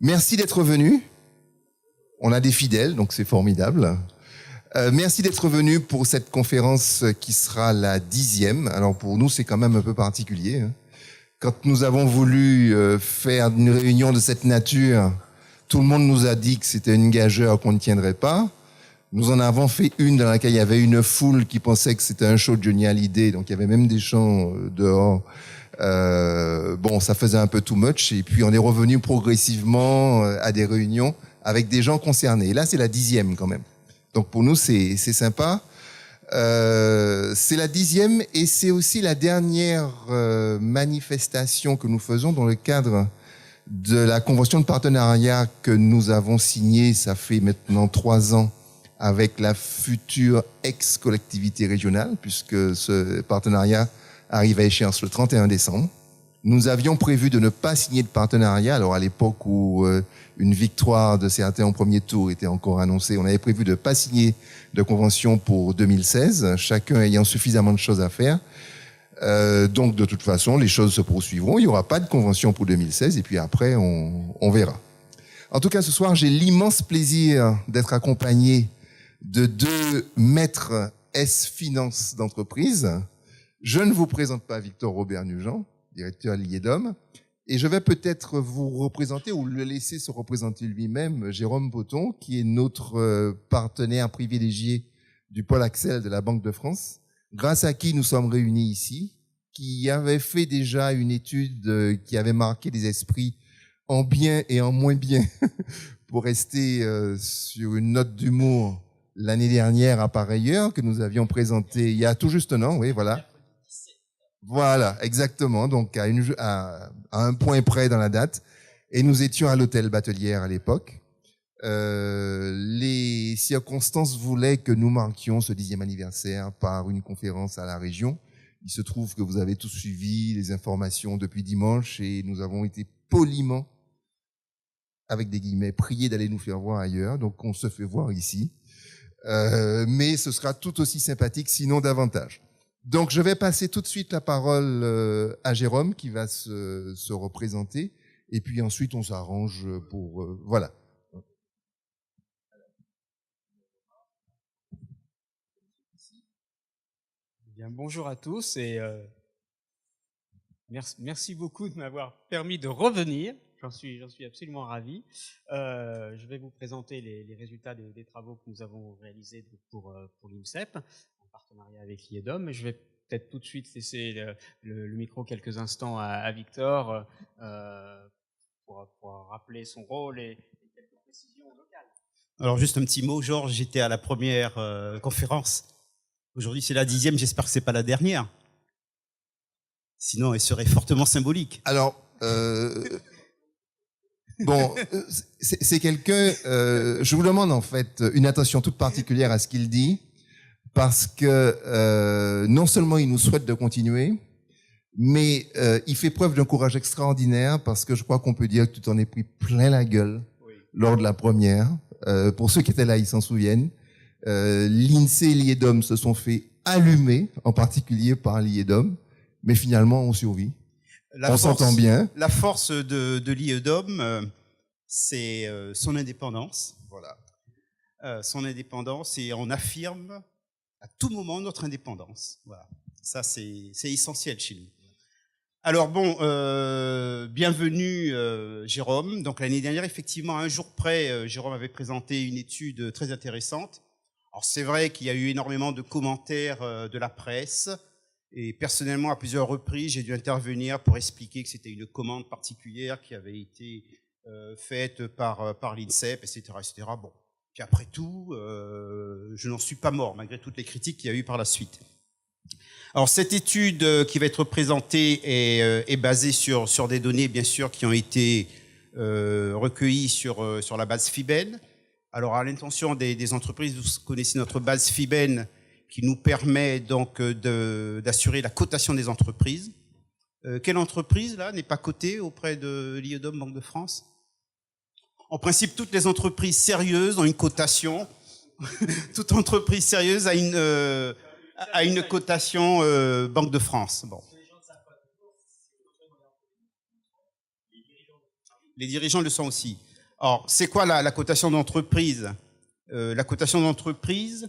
Merci d'être venu. On a des fidèles, donc c'est formidable. Merci d'être venu pour cette conférence qui sera la 10e. Alors pour nous, c'est quand même un peu particulier. Quand nous avons voulu faire une réunion de cette nature, tout le monde nous a dit que c'était une gageure qu'on ne tiendrait pas. Nous en avons fait une dans laquelle il y avait une foule qui pensait que c'était un show de Johnny Hallyday, donc il y avait même des chants dehors. Bon, ça faisait un peu too much, et puis on est revenu progressivement à des réunions avec des gens concernés. Et là, c'est la 10e quand même. Donc pour nous, c'est sympa. C'est la 10e et c'est aussi la dernière manifestation que nous faisons dans le cadre de la convention de partenariat que nous avons signée, ça fait maintenant 3 ans, avec la future ex-collectivité régionale, puisque ce partenariat arrive à échéance le 31 décembre. Nous avions prévu de ne pas signer de partenariat. Alors à l'époque où une victoire de certains au premier tour était encore annoncée, on avait prévu de ne pas signer de convention pour 2016, chacun ayant suffisamment de choses à faire. Donc de toute façon, les choses se poursuivront. Il n'y aura pas de convention pour 2016 et puis après, on verra. En tout cas, ce soir, j'ai l'immense plaisir d'être accompagné de 2 maîtres S-Finance d'entreprise. Je ne vous présente pas Victor Robert Nugent, directeur l'IEDOM, et je vais peut-être vous représenter ou le laisser se représenter lui-même, Jérôme Poton, qui est notre partenaire privilégié du pôle Axel de la Banque de France, grâce à qui nous sommes réunis ici, qui avait fait déjà une étude qui avait marqué les esprits en bien et en moins bien, pour rester sur une note d'humour l'année dernière à pareille heure, que nous avions présenté il y a tout juste un an, oui, voilà. Voilà, exactement, donc à un point près dans la date. Et nous étions à l'hôtel Batelière à l'époque. Les circonstances voulaient que nous marquions ce 10e anniversaire par une conférence à la région. Il se trouve que vous avez tous suivi les informations depuis dimanche et nous avons été poliment, avec des guillemets, priés d'aller nous faire voir ailleurs. Donc on se fait voir ici. Mais ce sera tout aussi sympathique, sinon davantage. Donc je vais passer tout de suite la parole à Jérôme qui va se représenter et puis ensuite on s'arrange pour... voilà. Bien, bonjour à tous et merci beaucoup de m'avoir permis de revenir. J'en suis absolument ravi. Je vais vous présenter les résultats des travaux que nous avons réalisés pour l'INSEP, en partenariat avec l'IEDOM. Je vais peut-être tout de suite laisser le micro quelques instants à Victor pour rappeler son rôle et quelques précisions locales. Alors juste un petit mot, Georges, j'étais à la première conférence. Aujourd'hui c'est la 10e, j'espère que c'est pas la dernière. Sinon elle serait fortement symbolique. Alors... Bon, c'est quelqu'un, je vous demande en fait une attention toute particulière à ce qu'il dit, parce que non seulement il nous souhaite de continuer, mais il fait preuve d'un courage extraordinaire, parce que je crois qu'on peut dire que tu t'en es pris plein la gueule lors de la première. Pour ceux qui étaient là, ils s'en souviennent. L'INSEE et l'IEDOM se sont fait allumer, en particulier par l'IEDOM, mais finalement on survit. On s'entend bien. La force de l'IEDOM, c'est son indépendance. Voilà. Son indépendance, et on affirme à tout moment notre indépendance. Voilà. Ça, c'est essentiel chez nous. Alors bon, bienvenue Jérôme. Donc l'année dernière, effectivement, à un jour près, Jérôme avait présenté une étude très intéressante. Alors c'est vrai qu'il y a eu énormément de commentaires de la presse. Et personnellement, à plusieurs reprises, j'ai dû intervenir pour expliquer que c'était une commande particulière qui avait été faite par l'INSEP, etc., etc. Bon, puis après tout, je n'en suis pas mort, malgré toutes les critiques qu'il y a eu par la suite. Alors, cette étude qui va être présentée est basée sur des données, bien sûr, qui ont été recueilles sur la base FIBEN. Alors, à l'intention des entreprises, vous connaissez notre base FIBEN, qui nous permet donc d'assurer la cotation des entreprises. Quelle entreprise, là, n'est pas cotée auprès de l'IEDOM Banque de France? En principe, toutes les entreprises sérieuses ont une cotation. Toute entreprise sérieuse a une cotation Banque de France. Bon. Les dirigeants le sont aussi. Alors, c'est quoi la cotation d'entreprise? La cotation d'entreprise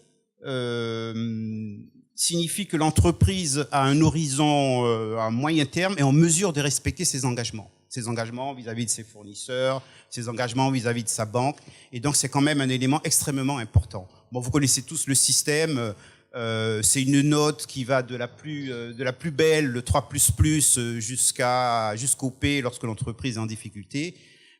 signifie que l'entreprise a un horizon à moyen terme et en mesure de respecter ses engagements. Ses engagements vis-à-vis de ses fournisseurs, ses engagements vis-à-vis de sa banque. Et donc, c'est quand même un élément extrêmement important. Bon, vous connaissez tous le système. C'est une note qui va de la plus belle, le 3++, jusqu'au P lorsque l'entreprise est en difficulté.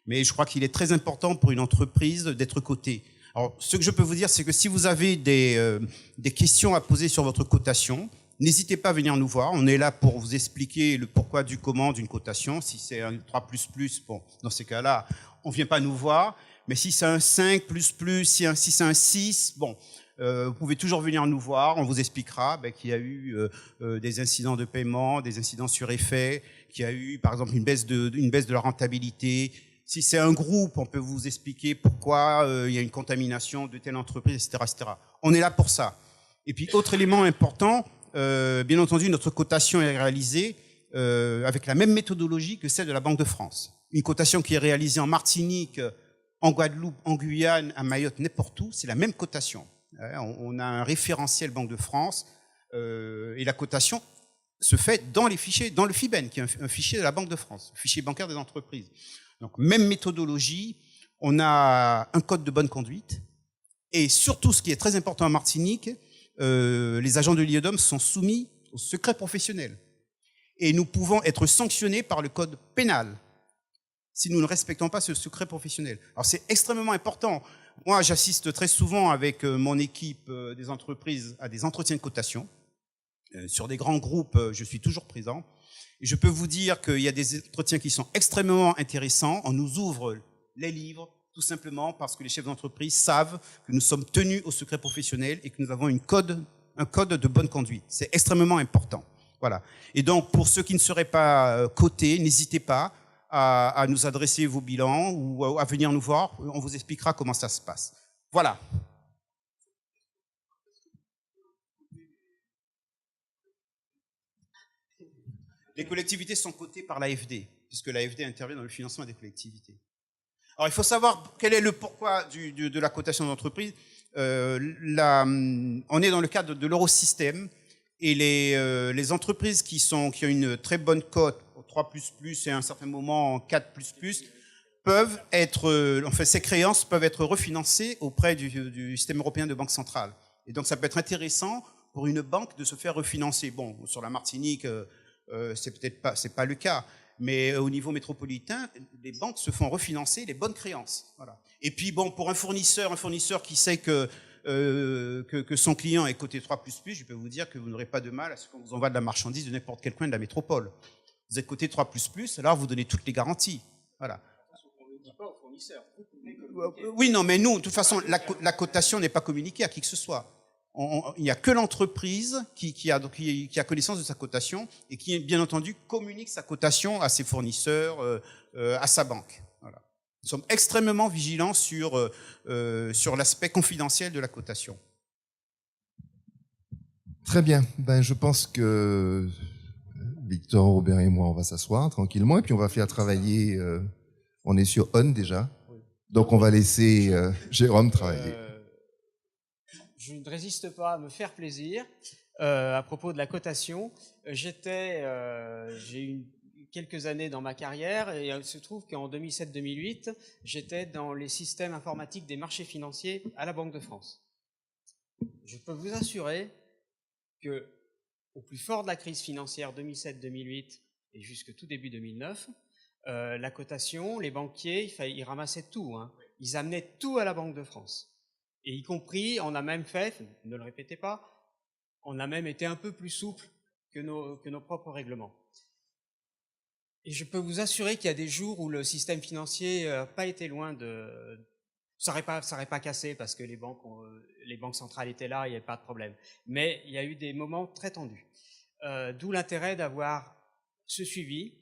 Mais je crois qu'il est très important pour une entreprise d'être cotée. Alors, ce que je peux vous dire, c'est que si vous avez des questions à poser sur votre cotation, n'hésitez pas à venir nous voir. On est là pour vous expliquer le pourquoi du comment d'une cotation. Si c'est un 3++, bon, dans ces cas-là, on ne vient pas nous voir. Mais si c'est un 5++, si c'est un 6, bon, vous pouvez toujours venir nous voir. On vous expliquera qu'il y a eu des incidents de paiement, des incidents sur effet, qu'il y a eu, par exemple, une baisse de la rentabilité. Si c'est un groupe, on peut vous expliquer pourquoi il y a une contamination de telle entreprise, etc., etc. On est là pour ça. Et puis, autre élément important, bien entendu, notre cotation est réalisée avec la même méthodologie que celle de la Banque de France. Une cotation qui est réalisée en Martinique, en Guadeloupe, en Guyane, à Mayotte, n'importe où, c'est la même cotation. On a un référentiel Banque de France et la cotation se fait dans les fichiers, dans le FIBEN, qui est un fichier de la Banque de France, le fichier bancaire des entreprises. Donc, même méthodologie, on a un code de bonne conduite et surtout, ce qui est très important en Martinique, les agents de l'IEDOM sont soumis au secret professionnel et nous pouvons être sanctionnés par le code pénal si nous ne respectons pas ce secret professionnel. Alors, c'est extrêmement important. Moi, j'assiste très souvent avec mon équipe des entreprises à des entretiens de cotation. Sur des grands groupes, je suis toujours présent. Et je peux vous dire qu'il y a des entretiens qui sont extrêmement intéressants. On nous ouvre les livres, tout simplement parce que les chefs d'entreprise savent que nous sommes tenus au secret professionnel et que nous avons un code de bonne conduite. C'est extrêmement important. Voilà. Et donc, pour ceux qui ne seraient pas cotés, n'hésitez pas à nous adresser vos bilans ou à venir nous voir. On vous expliquera comment ça se passe. Voilà. Les collectivités sont cotées par l'AFD, puisque l'AFD intervient dans le financement des collectivités. Alors, il faut savoir quel est le pourquoi de la cotation d'entreprise. On est dans le cadre de l'eurosystème et les entreprises qui ont une très bonne cote, 3++ et à un certain moment 4++, peuvent être, enfin, ces créances peuvent être refinancées auprès du système européen de banque centrale. Et donc, ça peut être intéressant pour une banque de se faire refinancer. Bon, sur la Martinique, c'est pas le cas, mais au niveau métropolitain, les banques se font refinancer les bonnes créances. Voilà. Et puis bon, pour un fournisseur qui sait que son client est coté 3++, je peux vous dire que vous n'aurez pas de mal à ce qu'on vous envoie de la marchandise de n'importe quel coin de la métropole. Vous êtes coté 3++, alors vous donnez toutes les garanties. Voilà. On ne le dit pas aux fournisseurs. Oui, non, mais nous, de toute façon, la cotation n'est pas communiquée à qui que ce soit. Il n'y a que l'entreprise qui a connaissance de sa cotation et qui, bien entendu, communique sa cotation à ses fournisseurs, à sa banque. Voilà. Nous sommes extrêmement vigilants sur l'aspect confidentiel de la cotation. Très bien. Ben, je pense que Victor, Robert et moi, on va s'asseoir tranquillement et puis on va faire travailler. On est sur ON déjà, donc on va laisser Jérôme travailler. Je ne résiste pas à me faire plaisir à propos de la cotation. J'ai eu quelques années dans ma carrière et il se trouve qu'en 2007-2008, j'étais dans les systèmes informatiques des marchés financiers à la Banque de France. Je peux vous assurer que au plus fort de la crise financière 2007-2008 et jusque tout début 2009, la cotation, les banquiers, ils ramassaient tout. Hein. Ils amenaient tout à la Banque de France. Et y compris, on a même fait, ne le répétez pas, on a même été un peu plus souple que nos propres règlements. Et je peux vous assurer qu'il y a des jours où le système financier n'a pas été loin de... Ça n'aurait pas cassé parce que les banques centrales étaient là, il n'y avait pas de problème. Mais il y a eu des moments très tendus. D'où l'intérêt d'avoir ce suivi.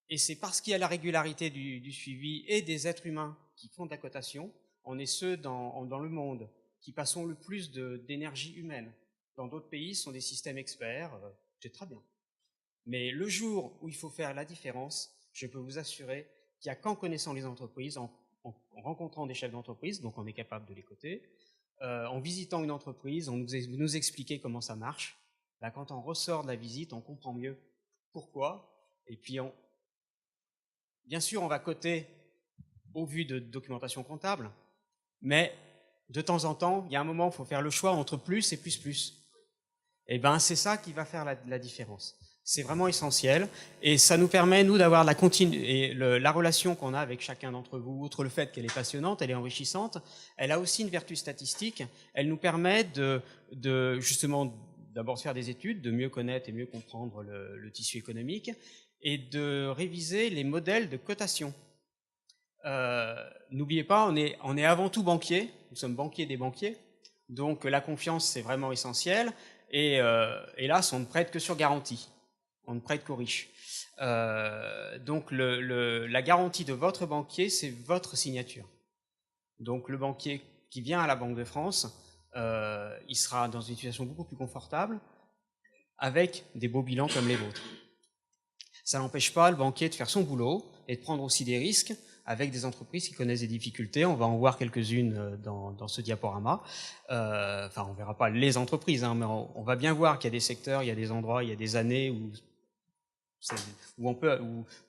Et c'est parce qu'il y a la régularité du suivi et des êtres humains qui font de la cotation. On est ceux dans le monde qui passons le plus d'énergie humaine. Dans d'autres pays, ce sont des systèmes experts, c'est très bien. Mais le jour où il faut faire la différence, je peux vous assurer qu'il n'y a qu'en connaissant les entreprises, en rencontrant des chefs d'entreprise, donc on est capable de les coter, en visitant une entreprise, vous nous expliquez comment ça marche. Là, quand on ressort de la visite, on comprend mieux pourquoi. Et puis, bien sûr, on va coter au vu de documentation comptable, mais de temps en temps, il y a un moment où il faut faire le choix entre plus et plus. Et bien, c'est ça qui va faire la différence. C'est vraiment essentiel et ça nous permet, nous, d'avoir la relation qu'on a avec chacun d'entre vous, outre le fait qu'elle est passionnante, elle est enrichissante, elle a aussi une vertu statistique, elle nous permet de justement d'abord faire des études, de mieux connaître et mieux comprendre le tissu économique et de réviser les modèles de cotation. N'oubliez pas, on est avant tout banquier, nous sommes banquiers des banquiers, donc la confiance c'est vraiment essentiel et hélas on ne prête que sur garantie. On ne prête qu'aux riches. Donc la garantie de votre banquier, c'est votre signature. Donc le banquier qui vient à la Banque de France, il sera dans une situation beaucoup plus confortable avec des beaux bilans comme les vôtres. Ça n'empêche pas le banquier de faire son boulot et de prendre aussi des risques avec des entreprises qui connaissent des difficultés. On va en voir quelques-unes dans ce diaporama. Enfin, on ne verra pas les entreprises, hein, mais on va bien voir qu'il y a des secteurs, il y a des endroits, il y a des années où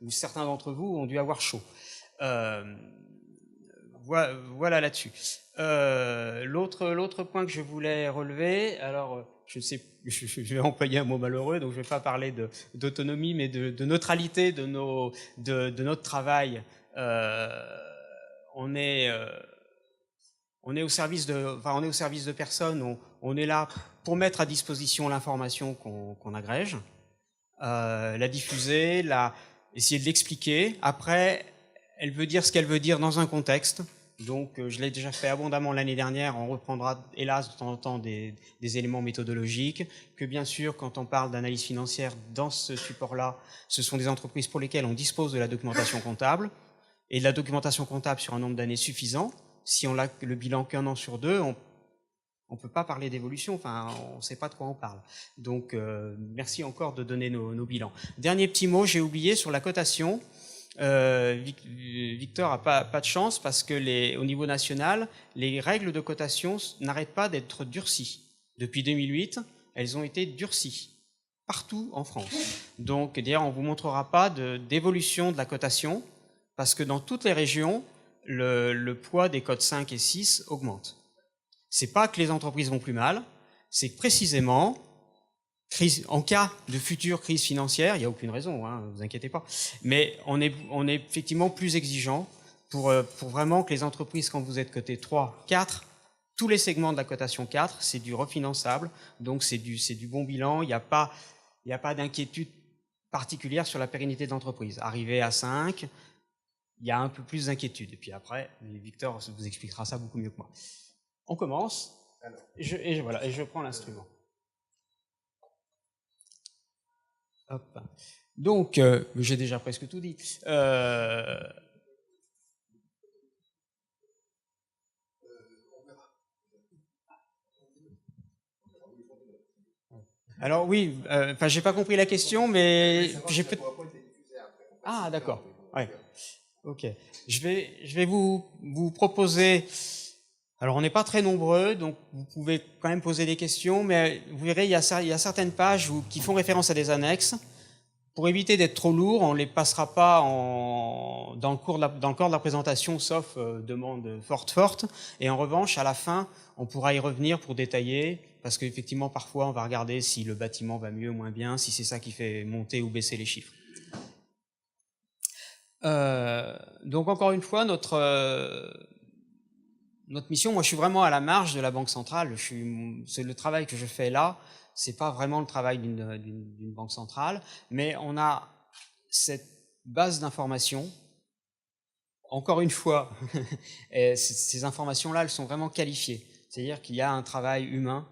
certains d'entre vous ont dû avoir chaud. Voilà là-dessus. L'autre point que je voulais relever, alors je vais employer un mot malheureux, donc je ne vais pas parler d'autonomie, mais de neutralité de notre travail. On est au service de personnes, on est là pour mettre à disposition l'information qu'on agrège. La diffuser, essayer de l'expliquer. Après, elle veut dire ce qu'elle veut dire dans un contexte. Donc, je l'ai déjà fait abondamment l'année dernière. On reprendra, hélas, de temps en temps des éléments méthodologiques. Que bien sûr, quand on parle d'analyse financière dans ce support-là, ce sont des entreprises pour lesquelles on dispose de la documentation comptable. Et de la documentation comptable sur un nombre d'années suffisant. Si on a le bilan qu'un an sur deux, on ne peut pas parler d'évolution, enfin, on ne sait pas de quoi on parle. Donc, merci encore de donner nos bilans. Dernier petit mot, j'ai oublié sur la cotation. Victor n'a pas de chance parce que au niveau national, les règles de cotation n'arrêtent pas d'être durcies. Depuis 2008, elles ont été durcies partout en France. Donc, d'ailleurs, on ne vous montrera pas d'évolution de la cotation parce que dans toutes les régions, le poids des codes 5 et 6 augmente. C'est pas que les entreprises vont plus mal, c'est que précisément, en cas de future crise financière, il n'y a aucune raison, ne vous inquiétez pas, mais on est effectivement plus exigeant pour vraiment que les entreprises, quand vous êtes coté 3, 4, tous les segments de la cotation 4, c'est du refinançable, donc c'est du bon bilan, il n'y a pas d'inquiétude particulière sur la pérennité de l'entreprise. Arrivé à 5, il y a un peu plus d'inquiétude. Et puis après, Victor vous expliquera ça beaucoup mieux que moi. On commence, et je prends l'instrument. Hop. Donc, j'ai déjà presque tout dit. Alors oui, j'ai pas compris la question, mais j'ai peut-être... Ah, d'accord. Ouais. Ok. Je vais vous proposer... Alors, on n'est pas très nombreux, donc vous pouvez quand même poser des questions, mais vous verrez, il y a certaines pages qui font référence à des annexes. Pour éviter d'être trop lourd, on ne les passera pas dans le corps de la présentation, sauf demande forte. Et en revanche, à la fin, on pourra y revenir pour détailler, parce qu'effectivement, parfois, on va regarder si le bâtiment va mieux ou moins bien, si c'est ça qui fait monter ou baisser les chiffres. Donc, encore une fois, notre mission, moi je suis vraiment à la marge de la Banque centrale, c'est le travail que je fais là, c'est pas vraiment le travail d'une banque centrale, mais on a cette base d'informations, encore une fois, ces informations-là, elles sont vraiment qualifiées, c'est-à-dire qu'il y a un travail humain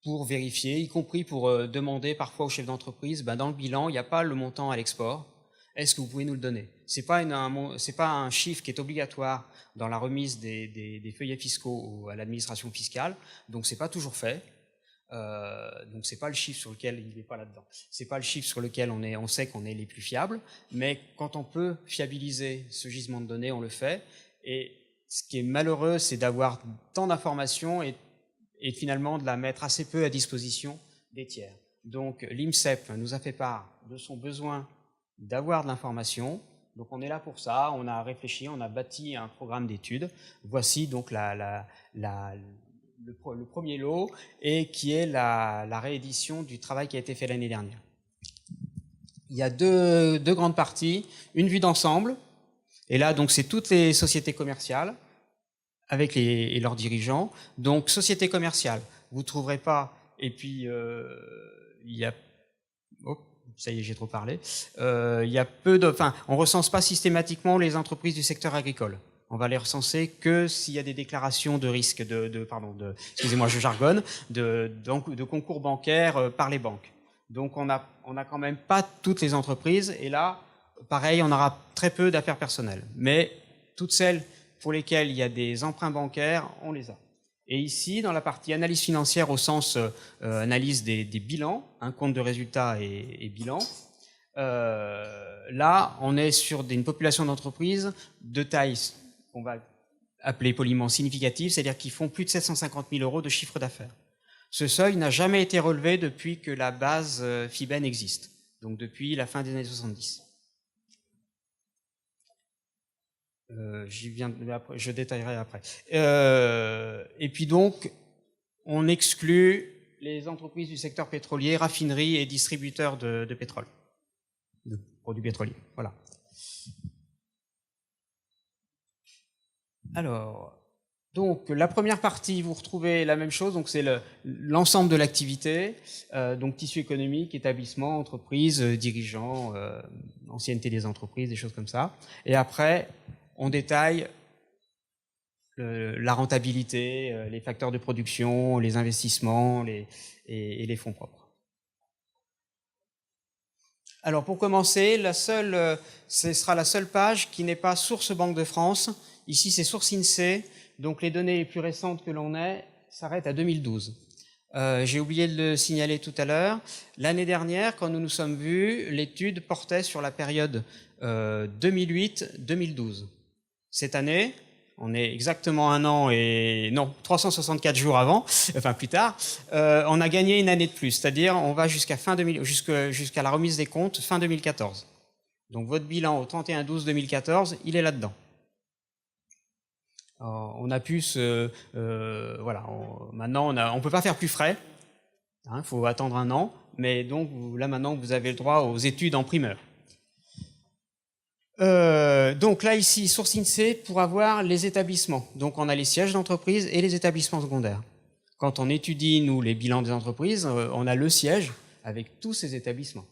pour vérifier, y compris pour demander parfois aux chefs d'entreprise, dans le bilan, il n'y a pas le montant à l'export, est-ce que vous pouvez nous le donner? C'est pas un chiffre qui est obligatoire dans la remise des feuillets fiscaux à l'administration fiscale, donc c'est pas toujours fait. Donc c'est pas le chiffre sur lequel il n'est pas là-dedans. C'est pas le chiffre sur lequel on sait qu'on est les plus fiables, mais quand on peut fiabiliser ce gisement de données, on le fait. Et ce qui est malheureux, c'est d'avoir tant d'informations et finalement de la mettre assez peu à disposition des tiers. Donc l'INSEP nous a fait part de son besoin d'avoir de l'information. Donc on est là pour ça, on a réfléchi, on a bâti un programme d'études. Voici donc le premier lot, et qui est la réédition du travail qui a été fait l'année dernière. Il y a deux grandes parties, une vue d'ensemble, et là donc c'est toutes les sociétés commerciales avec leurs dirigeants. Donc société commerciale, vous ne trouverez pas, et puis il y a... Oh, ça y est, j'ai trop parlé. Il y a on recense pas systématiquement les entreprises du secteur agricole. On va les recenser que s'il y a des déclarations de risque excusez-moi, je jargonne, de concours bancaires par les banques. Donc on a quand même pas toutes les entreprises, et là, pareil, on aura très peu d'affaires personnelles. Mais toutes celles pour lesquelles il y a des emprunts bancaires, on les a. Et ici, dans la partie analyse financière au sens analyse des bilans, compte de résultats et bilan, là, on est sur une population d'entreprises de taille qu'on va appeler poliment significative, c'est-à-dire qui font plus de 750 000 € de chiffre d'affaires. Ce seuil n'a jamais été relevé depuis que la base FIBEN existe, donc depuis la fin des années 70. Je détaillerai après. Et puis donc, on exclut les entreprises du secteur pétrolier, raffineries et distributeurs de pétrole, de produits pétroliers. Voilà. Alors, donc la première partie, vous retrouvez la même chose, donc c'est l'ensemble de l'activité, donc tissu économique, établissement, entreprise, dirigeants, ancienneté des entreprises, des choses comme ça. Et après, on détaille la rentabilité, les facteurs de production, les investissements et les fonds propres. Alors pour commencer, ce sera la seule page qui n'est pas source Banque de France. Ici, c'est source INSEE, donc les données les plus récentes que l'on ait s'arrêtent à 2012. J'ai oublié de le signaler tout à l'heure. L'année dernière, quand nous nous sommes vus, l'étude portait sur la période 2008-2012. Cette année, on est exactement 364 jours avant, enfin plus tard, on a gagné une année de plus, c'est-à-dire on va jusqu'à la remise des comptes fin 2014. Donc votre bilan au 31/12/2014, il est là-dedans. On a pu maintenant on peut pas faire plus frais, faut attendre un an, mais donc là maintenant vous avez le droit aux études en primeur. Donc là ici, source INSEE pour avoir les établissements. Donc on a les sièges d'entreprise et les établissements secondaires. Quand on étudie, nous, les bilans des entreprises, on a le siège avec tous ces établissements.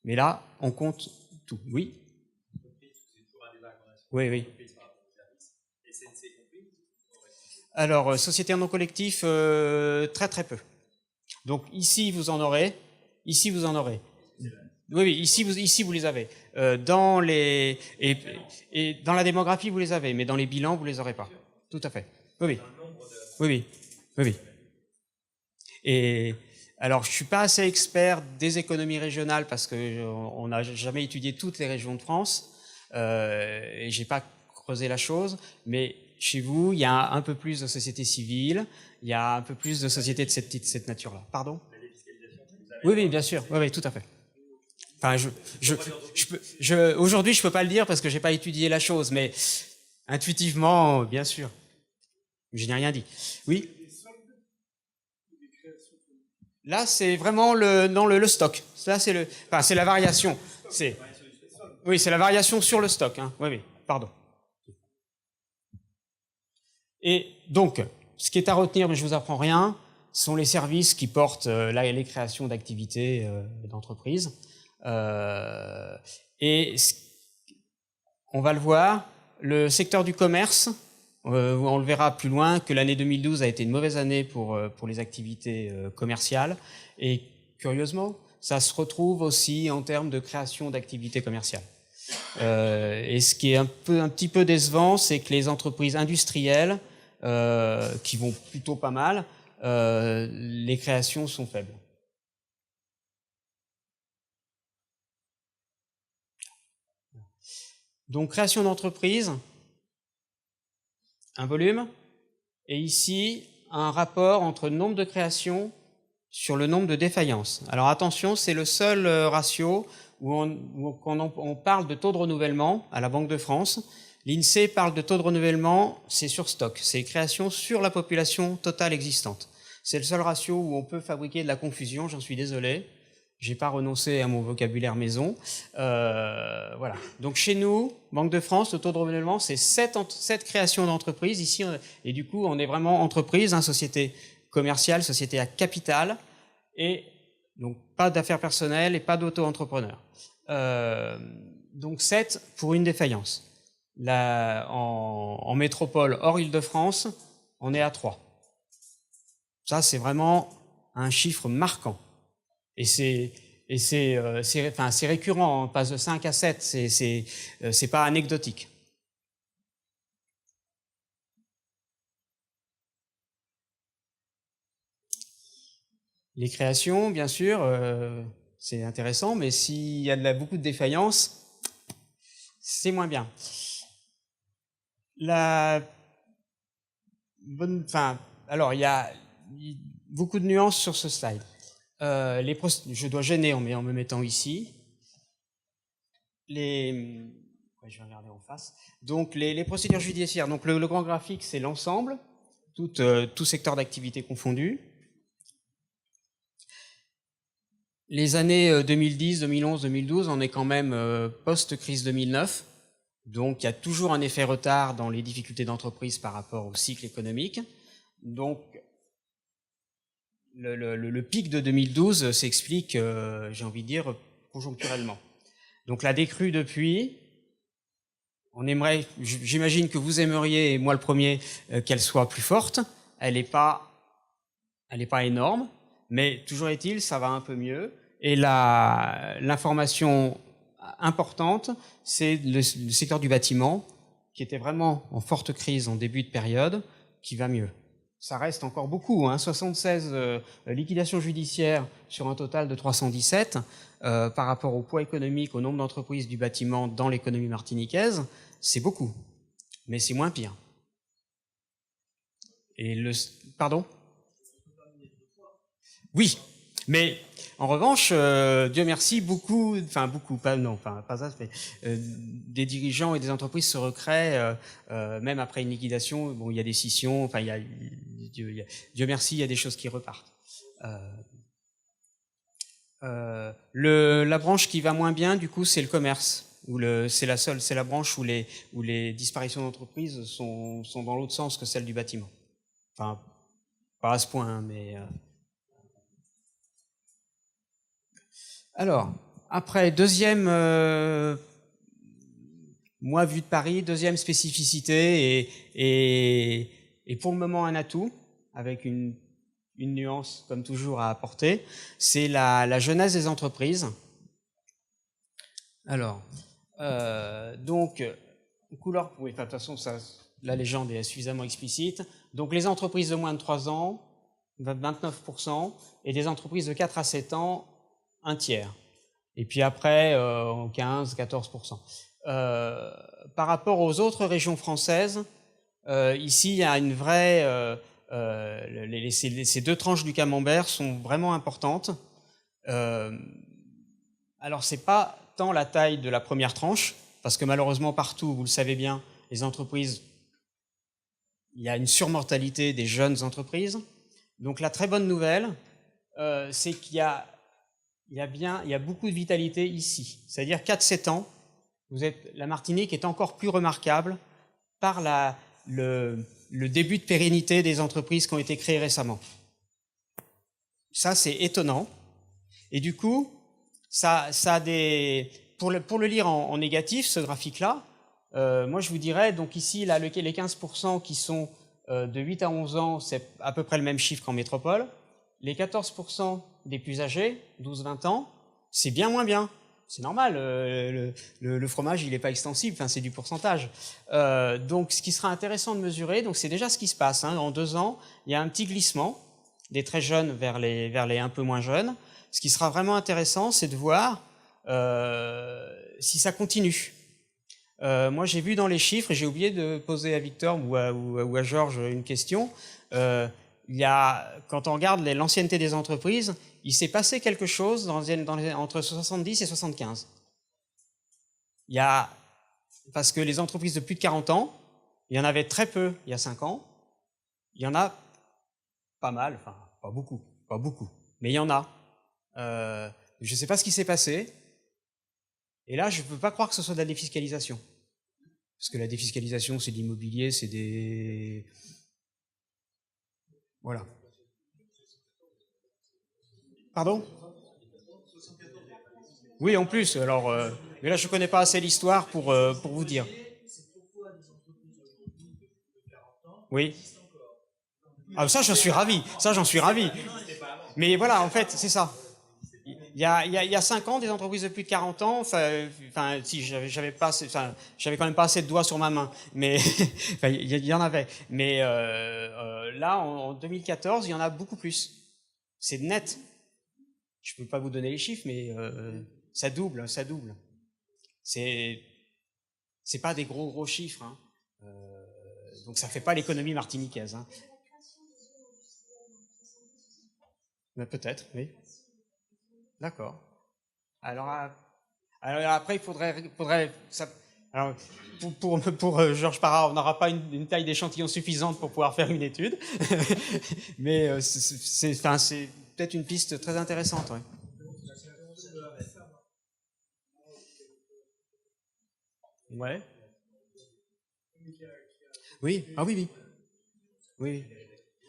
Mais là, on compte tout. Oui. Oui. Alors, société en nom collectif, très très peu. Donc ici, vous en aurez. Ici, vous en aurez. Oui, ici vous les avez. Dans la démographie, vous les avez, mais dans les bilans, vous les aurez pas. Tout à fait. Oui. Et alors, je suis pas assez expert des économies régionales parce que on n'a jamais étudié toutes les régions de France et j'ai pas creusé la chose. Mais chez vous, il y a un peu plus de sociétés civiles, il y a un peu plus de sociétés de cette nature-là. Pardon ? Oui, bien sûr. Oui, tout à fait. Enfin, aujourd'hui, je peux pas le dire parce que j'ai pas étudié la chose, mais intuitivement, bien sûr. Je n'ai rien dit. Oui. Là, c'est vraiment le stock. Là, c'est la variation. C'est la variation sur le stock. Oui, pardon. Et donc, ce qui est à retenir, mais je vous apprends rien, sont les services qui portent les créations d'activités d'entreprise. Et on va le voir, le secteur du commerce, on le verra plus loin, que l'année 2012 a été une mauvaise année pour les activités commerciales. Et curieusement, ça se retrouve aussi en termes de création d'activités commerciales. Et ce qui est un petit peu décevant, c'est que les entreprises industrielles, qui vont plutôt pas mal, les créations sont faibles. Donc création d'entreprise, un volume, et ici un rapport entre le nombre de créations sur le nombre de défaillances. Alors attention, c'est le seul ratio où on parle de taux de renouvellement à la Banque de France. L'INSEE parle de taux de renouvellement, c'est sur stock, c'est création sur la population totale existante. C'est le seul ratio où on peut fabriquer de la confusion, j'en suis désolé. J'ai pas renoncé à mon vocabulaire maison. Voilà. Donc chez nous, Banque de France, le taux de renouvellement, c'est 7 créations d'entreprises. Ici, et du coup, on est vraiment entreprise, hein, société commerciale, société à capital, et donc pas d'affaires personnelles et pas d'auto-entrepreneurs. Donc 7 pour une défaillance. Là, en métropole hors Île-de-France, on est à 3. Ça, c'est vraiment un chiffre marquant. Et c'est récurrent, on passe de 5 à 7, c'est pas anecdotique. Les créations, bien sûr, c'est intéressant, mais s'il y a beaucoup de défaillances, c'est moins bien. Alors, il y a beaucoup de nuances sur ce slide. Je dois gêner en me mettant ici. Je vais regarder en face. Donc, les procédures judiciaires. Donc, le grand graphique, c'est l'ensemble, tout secteur d'activité confondu. Les années 2010, 2011, 2012, on est quand même post-crise 2009. Donc, il y a toujours un effet retard dans les difficultés d'entreprise par rapport au cycle économique. Donc, le pic de 2012 s'explique, j'ai envie de dire, conjoncturellement. Donc la décrue depuis, j'imagine que vous aimeriez, et moi le premier, qu'elle soit plus forte. Elle n'est pas énorme, mais toujours est-il, ça va un peu mieux. Et l'information importante, c'est le secteur du bâtiment, qui était vraiment en forte crise en début de période, qui va mieux. Ça reste encore beaucoup, hein, 76 liquidations judiciaires sur un total de 317 par rapport au poids économique, au nombre d'entreprises du bâtiment dans l'économie martiniquaise, c'est beaucoup, mais c'est moins pire. Pardon ? Oui, mais en revanche, Dieu merci, des dirigeants et des entreprises se recréent, même après une liquidation. Bon, il y a des scissions, Dieu merci, il y a des choses qui repartent. La branche qui va moins bien, du coup, c'est le commerce. C'est la branche où les disparitions d'entreprises sont dans l'autre sens que celle du bâtiment. Enfin, pas à ce point, hein, mais... Alors, après, deuxième, moi vu de Paris, deuxième spécificité, et pour le moment un atout, avec une nuance comme toujours à apporter, c'est la jeunesse des entreprises. Alors, donc, couleur, oui, de toute façon, la légende est suffisamment explicite. Donc, les entreprises de moins de 3 ans, 29%, et des entreprises de 4 à 7 ans, un tiers. Et puis après, 15-14%. Par rapport aux autres régions françaises, ici, il y a une vraie... ces deux tranches du camembert sont vraiment importantes. Alors, c'est pas tant la taille de la première tranche, parce que malheureusement, partout, vous le savez bien, les entreprises, il y a une surmortalité des jeunes entreprises. Donc, la très bonne nouvelle, c'est qu'il y a beaucoup de vitalité ici. C'est-à-dire 4-7 ans, la Martinique est encore plus remarquable par le début de pérennité des entreprises qui ont été créées récemment. Ça, c'est étonnant. Et du coup, ça a pour le lire en négatif, ce graphique-là, moi je vous dirais, donc ici, là, les 15% qui sont de 8 à 11 ans, c'est à peu près le même chiffre qu'en métropole. Les 14% des plus âgés, 12-20 ans, c'est bien moins bien. C'est normal, le fromage, il n'est pas extensible, enfin, c'est du pourcentage. Donc, ce qui sera intéressant de mesurer, donc c'est déjà ce qui se passe. Hein, en 2 ans, il y a un petit glissement. des très jeunes vers les un peu moins jeunes. Ce qui sera vraiment intéressant, c'est de voir si ça continue. Moi, j'ai vu dans les chiffres, et j'ai oublié de poser à Victor ou à Georges une question, quand on regarde l'ancienneté des entreprises, il s'est passé quelque chose entre 70 et 75. Parce que les entreprises de plus de 40 ans, il y en avait très peu il y a 5 ans, il y en a pas mal, enfin pas beaucoup, mais il y en a. Je ne sais pas ce qui s'est passé, et là je ne peux pas croire que ce soit de la défiscalisation. Parce que la défiscalisation, c'est de l'immobilier, c'est des... Voilà. Pardon? Oui, en plus, alors... mais là, je ne connais pas assez l'histoire pour vous dire. Oui. Ah, ça, j'en suis ravi. Ça, j'en suis ravi. Mais voilà, en fait, c'est ça. Il y a 5 ans, des entreprises de plus de 40 ans, si j'avais quand même pas assez de doigts sur ma main, mais il y en avait. Mais là, en 2014, il y en a beaucoup plus. C'est net. Je peux pas vous donner les chiffres, mais ça double. C'est pas des gros chiffres, hein. Donc ça fait pas l'économie martiniquaise, hein. Mais peut-être, oui. D'accord. Alors après, il faudrait ça, alors, pour Georges Parra, on n'aura pas une taille d'échantillon suffisante pour pouvoir faire une étude, mais c'est peut-être une piste très intéressante. Ouais. Ouais. Oui. Ah oui. Oui.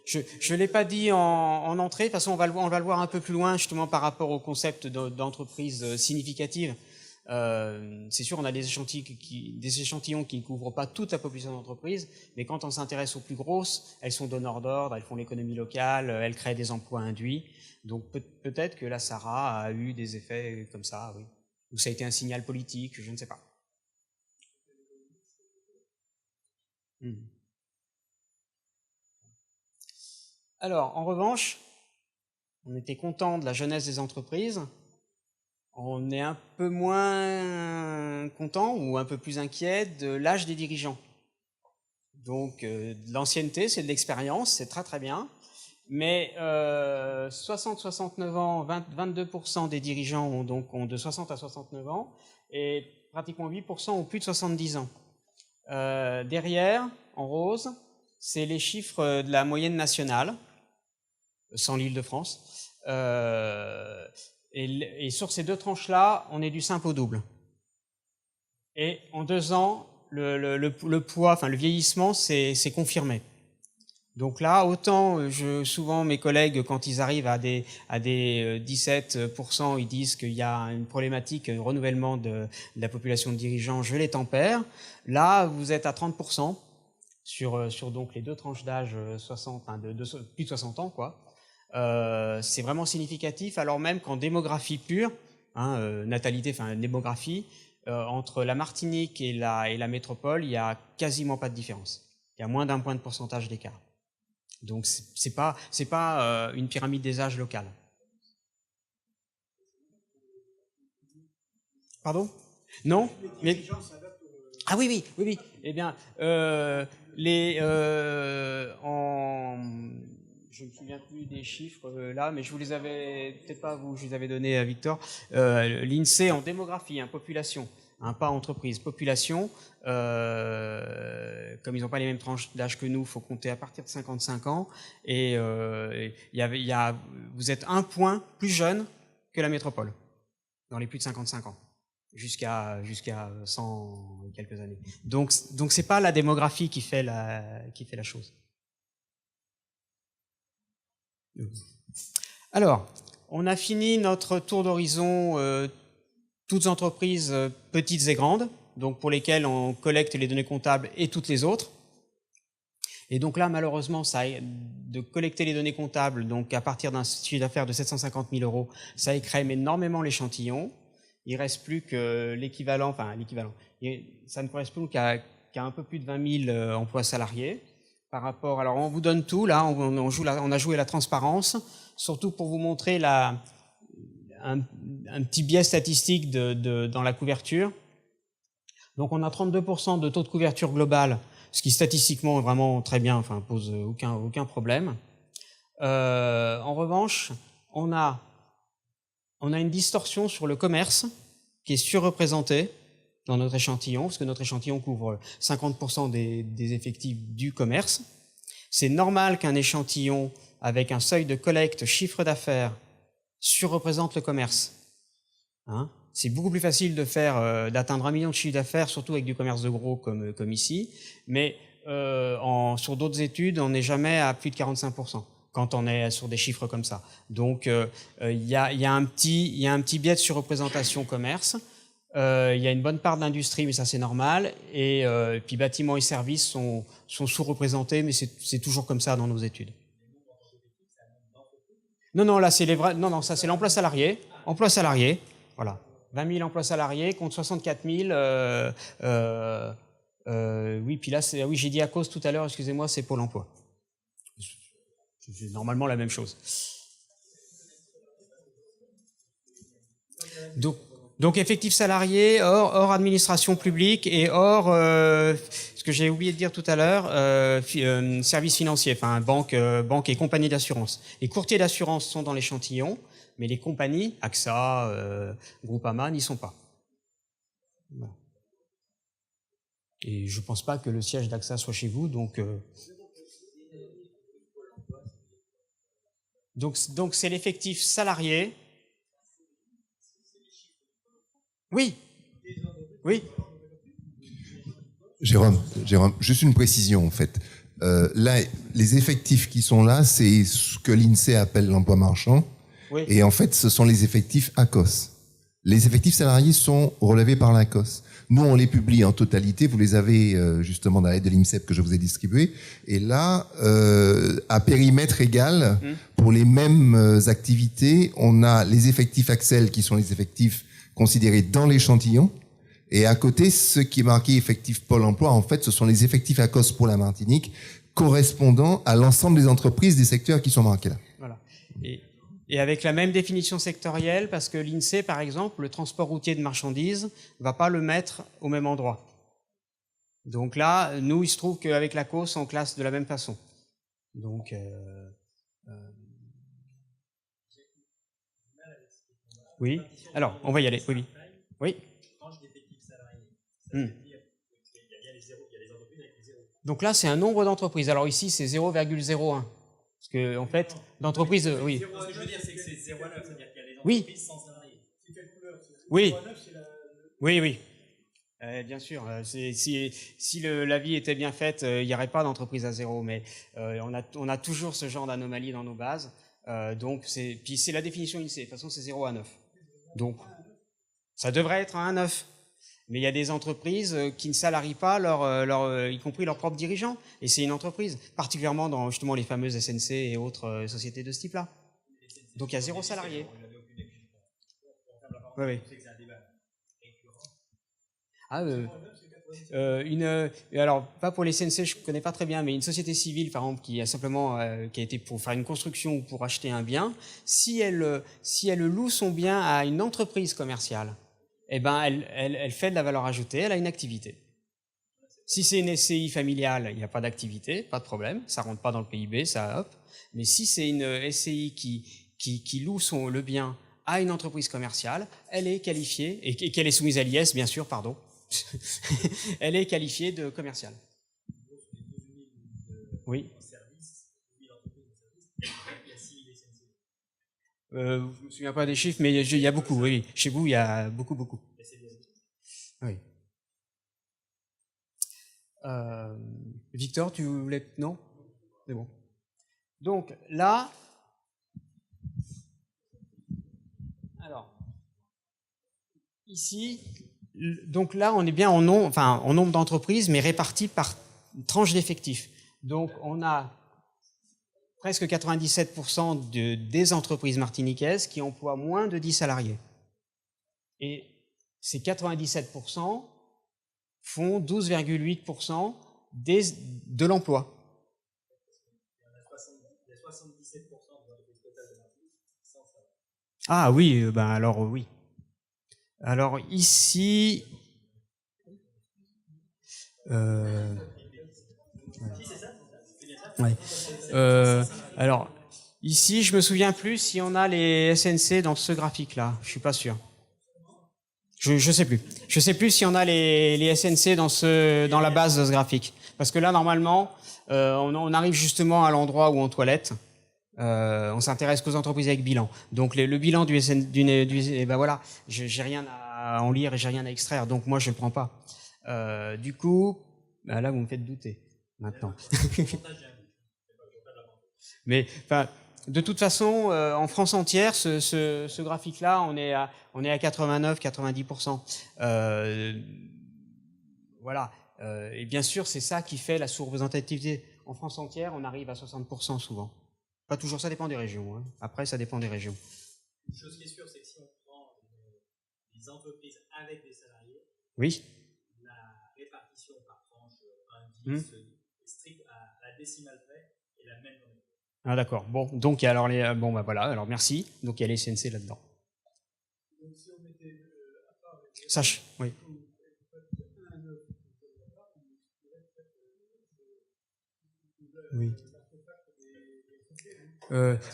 Je ne l'ai pas dit en entrée, de toute façon on va le voir un peu plus loin justement par rapport au concept d'entreprise significative. C'est sûr, on a des échantillons qui ne couvrent pas toute la population d'entreprise, mais quand on s'intéresse aux plus grosses, elles sont donneurs d'ordre, elles font l'économie locale, elles créent des emplois induits. Donc peut-être que la SARA a eu des effets comme ça, oui. Ou ça a été un signal politique, je ne sais pas. Alors, en revanche, on était content de la jeunesse des entreprises. On est un peu moins content ou un peu plus inquiet de l'âge des dirigeants. Donc, de l'ancienneté, c'est de l'expérience, c'est très très bien. Mais 60-69 ans, 22% des dirigeants ont de 60 à 69 ans et pratiquement 8% ont plus de 70 ans. Derrière, en rose, c'est les chiffres de la moyenne nationale, sans l'Île-de-France. Et sur ces deux tranches-là, on est du simple au double. Et en 2 ans, le poids, enfin le vieillissement, c'est confirmé. Donc là, autant souvent mes collègues, quand ils arrivent à des 17%, ils disent qu'il y a une problématique de renouvellement de la population de dirigeants, je les tempère. Là, vous êtes à 30% sur donc les deux tranches d'âge 60, enfin plus de 60 ans, quoi. C'est vraiment significatif, alors même qu'en démographie pure, natalité, enfin démographie, entre la Martinique et la métropole, il n'y a quasiment pas de différence. Il y a moins d'1 point de pourcentage d'écart. Donc c'est pas une pyramide des âges locale. Pardon? Non? Mais... Ah oui. Eh bien, je ne me souviens plus des chiffres là, mais je vous les avais, peut-être pas vous, je les avais donnés à Victor. L'INSEE en démographie, population, pas entreprise, population, comme ils n'ont pas les mêmes tranches d'âge que nous, il faut compter à partir de 55 ans, et vous êtes 1 point plus jeune que la métropole, dans les plus de 55 ans. Jusqu'à 100 et quelques années. Donc c'est pas la démographie qui fait la chose. Alors, on a fini notre tour d'horizon toutes entreprises petites et grandes, donc pour lesquelles on collecte les données comptables et toutes les autres. Et donc là, malheureusement, de collecter les données comptables, donc à partir d'un chiffre d'affaires de 750 000 €, ça écrème énormément l'échantillon. Il ne reste plus que l'équivalent, ça ne correspond qu'à un peu plus de 20 000 emplois salariés. par rapport. Alors on vous donne tout là, on a joué la transparence, surtout pour vous montrer un petit biais statistique dans la couverture. Donc on a 32% de taux de couverture global, ce qui statistiquement est vraiment très bien, enfin pose aucun problème. En revanche, on a une distorsion sur le commerce qui est surreprésentée dans notre échantillon, parce que notre échantillon couvre 50% des effectifs du commerce. C'est normal qu'un échantillon avec un seuil de collecte chiffre d'affaires surreprésente le commerce. Hein? C'est beaucoup plus facile d'atteindre 1 million de chiffre d'affaires, surtout avec du commerce de gros comme ici, mais sur d'autres études, on n'est jamais à plus de 45%. Quand on est sur des chiffres comme ça. Donc, il y a un petit biais de surreprésentation commerce. Il y a une bonne part de l'industrie, mais ça c'est normal. Et puis bâtiments et services sont sous-représentés, mais c'est toujours comme ça dans nos études. Non, là c'est les vrais. Non, ça c'est l'emploi salarié. Emploi salarié, voilà. 20 000 emplois salariés contre 64 000. Oui, puis là, oui, j'ai dit à cause tout à l'heure. Excusez-moi, c'est Pôle emploi. C'est normalement la même chose. Donc effectif salarié, hors administration publique et hors, ce que j'ai oublié de dire tout à l'heure, services financiers, enfin banque et compagnie d'assurance. Les courtiers d'assurance sont dans l'échantillon, mais les compagnies, AXA, Groupama, n'y sont pas. Voilà. Et je ne pense pas que le siège d'AXA soit chez vous, donc c'est l'effectif salarié. Oui. Jérôme, juste une précision en fait. Là, les effectifs qui sont là, c'est ce que l'INSEE appelle l'emploi marchand. Oui. Et en fait, ce sont les effectifs ACOS. Les effectifs salariés sont relevés par l'ACOS. Nous, on les publie en totalité. Vous les avez justement dans l'aide de l'INSEP que je vous ai distribué. Et là, à périmètre égal, pour les mêmes activités, on a les effectifs Axel qui sont les effectifs considérés dans l'échantillon. Et à côté, ce qui est marqué effectif Pôle emploi, en fait, ce sont les effectifs ACOS pour la Martinique correspondant à l'ensemble des entreprises des secteurs qui sont marqués là. Voilà. Et avec la même définition sectorielle, parce que l'INSEE, par exemple, le transport routier de marchandises ne va pas le mettre au même endroit. Donc là, nous, il se trouve qu'avec la COS, on classe de la même façon. Donc, oui. Alors, on va y aller. Oui. Donc là, c'est un nombre d'entreprises. Alors ici, c'est 0,01. Parce que, en fait, d'entreprises, oui. Ce que je veux dire, c'est que c'est 0,9, c'est-à-dire qu'il y a des entreprises sans salariés. C'est quelle couleur? Oui. Oui. Bien sûr. Si la vie était bien faite, il n'y aurait pas d'entreprise à zéro. Mais on a toujours ce genre d'anomalie dans nos bases. Donc, puis c'est la définition INSEE. De toute façon, c'est 0 à 9. Donc, ça devrait être à 1 9. Mais il y a des entreprises qui ne salarient pas y compris leurs propres dirigeants. Et c'est une entreprise, particulièrement dans justement les fameuses SNC et autres sociétés de ce type-là. Donc il y a 0 salarié. Oui. Alors, pas pour les SNC, je ne connais pas très bien, mais une société civile, par exemple, qui a été pour faire une construction ou pour acheter un bien, si elle loue son bien à une entreprise commerciale, eh ben, elle fait de la valeur ajoutée, elle a une activité. Si c'est une SCI familiale, il n'y a pas d'activité, pas de problème, ça rentre pas dans le PIB, ça hop. Mais si c'est une SCI qui loue le bien à une entreprise commerciale, elle est qualifiée, et qu'elle est soumise à l'IS, bien sûr, pardon, elle est qualifiée de commerciale. Oui. Je ne me souviens pas des chiffres, mais il y a beaucoup, oui. Chez vous, il y a beaucoup. Oui. Victor, tu voulais... Non ? C'est bon. Donc là... Alors, ici, donc là, on est bien en nombre d'entreprises, mais réparties par tranche d'effectifs. Donc, on a presque 97% des entreprises martiniquaises qui emploient moins de 10 salariés. Et ces 97% font 12,8% de l'emploi. Ah oui, ben alors oui. Alors ici... Ouais. Alors, ici, je me souviens plus si on a les SNC dans ce graphique-là. Je suis pas sûr. Je sais plus. Je sais plus si on a les SNC dans la base de ce graphique. Parce que là, normalement, on arrive justement à l'endroit où on toilette. On s'intéresse qu'aux entreprises avec bilan. Donc le bilan du SN, ben voilà, j'ai rien à en lire et j'ai rien à extraire. Donc moi, je le prends pas. Du coup, ben là, vous me faites douter maintenant. Mais enfin, de toute façon, en France entière, ce graphique-là, on est à 89-90%. Voilà. Et bien sûr, c'est ça qui fait la sous-représentativité. En France entière, on arrive à 60% souvent. Pas toujours, ça dépend des régions. Hein. Après, ça dépend des régions. Une chose qui est sûre, c'est que si on prend des entreprises avec des salariés, oui, la répartition par tranche indice strict à la décimale près est la même. Ah d'accord. Bon, donc alors bon bah voilà. Alors merci. Donc il y a les CNC là-dedans. Sache, oui. Oui.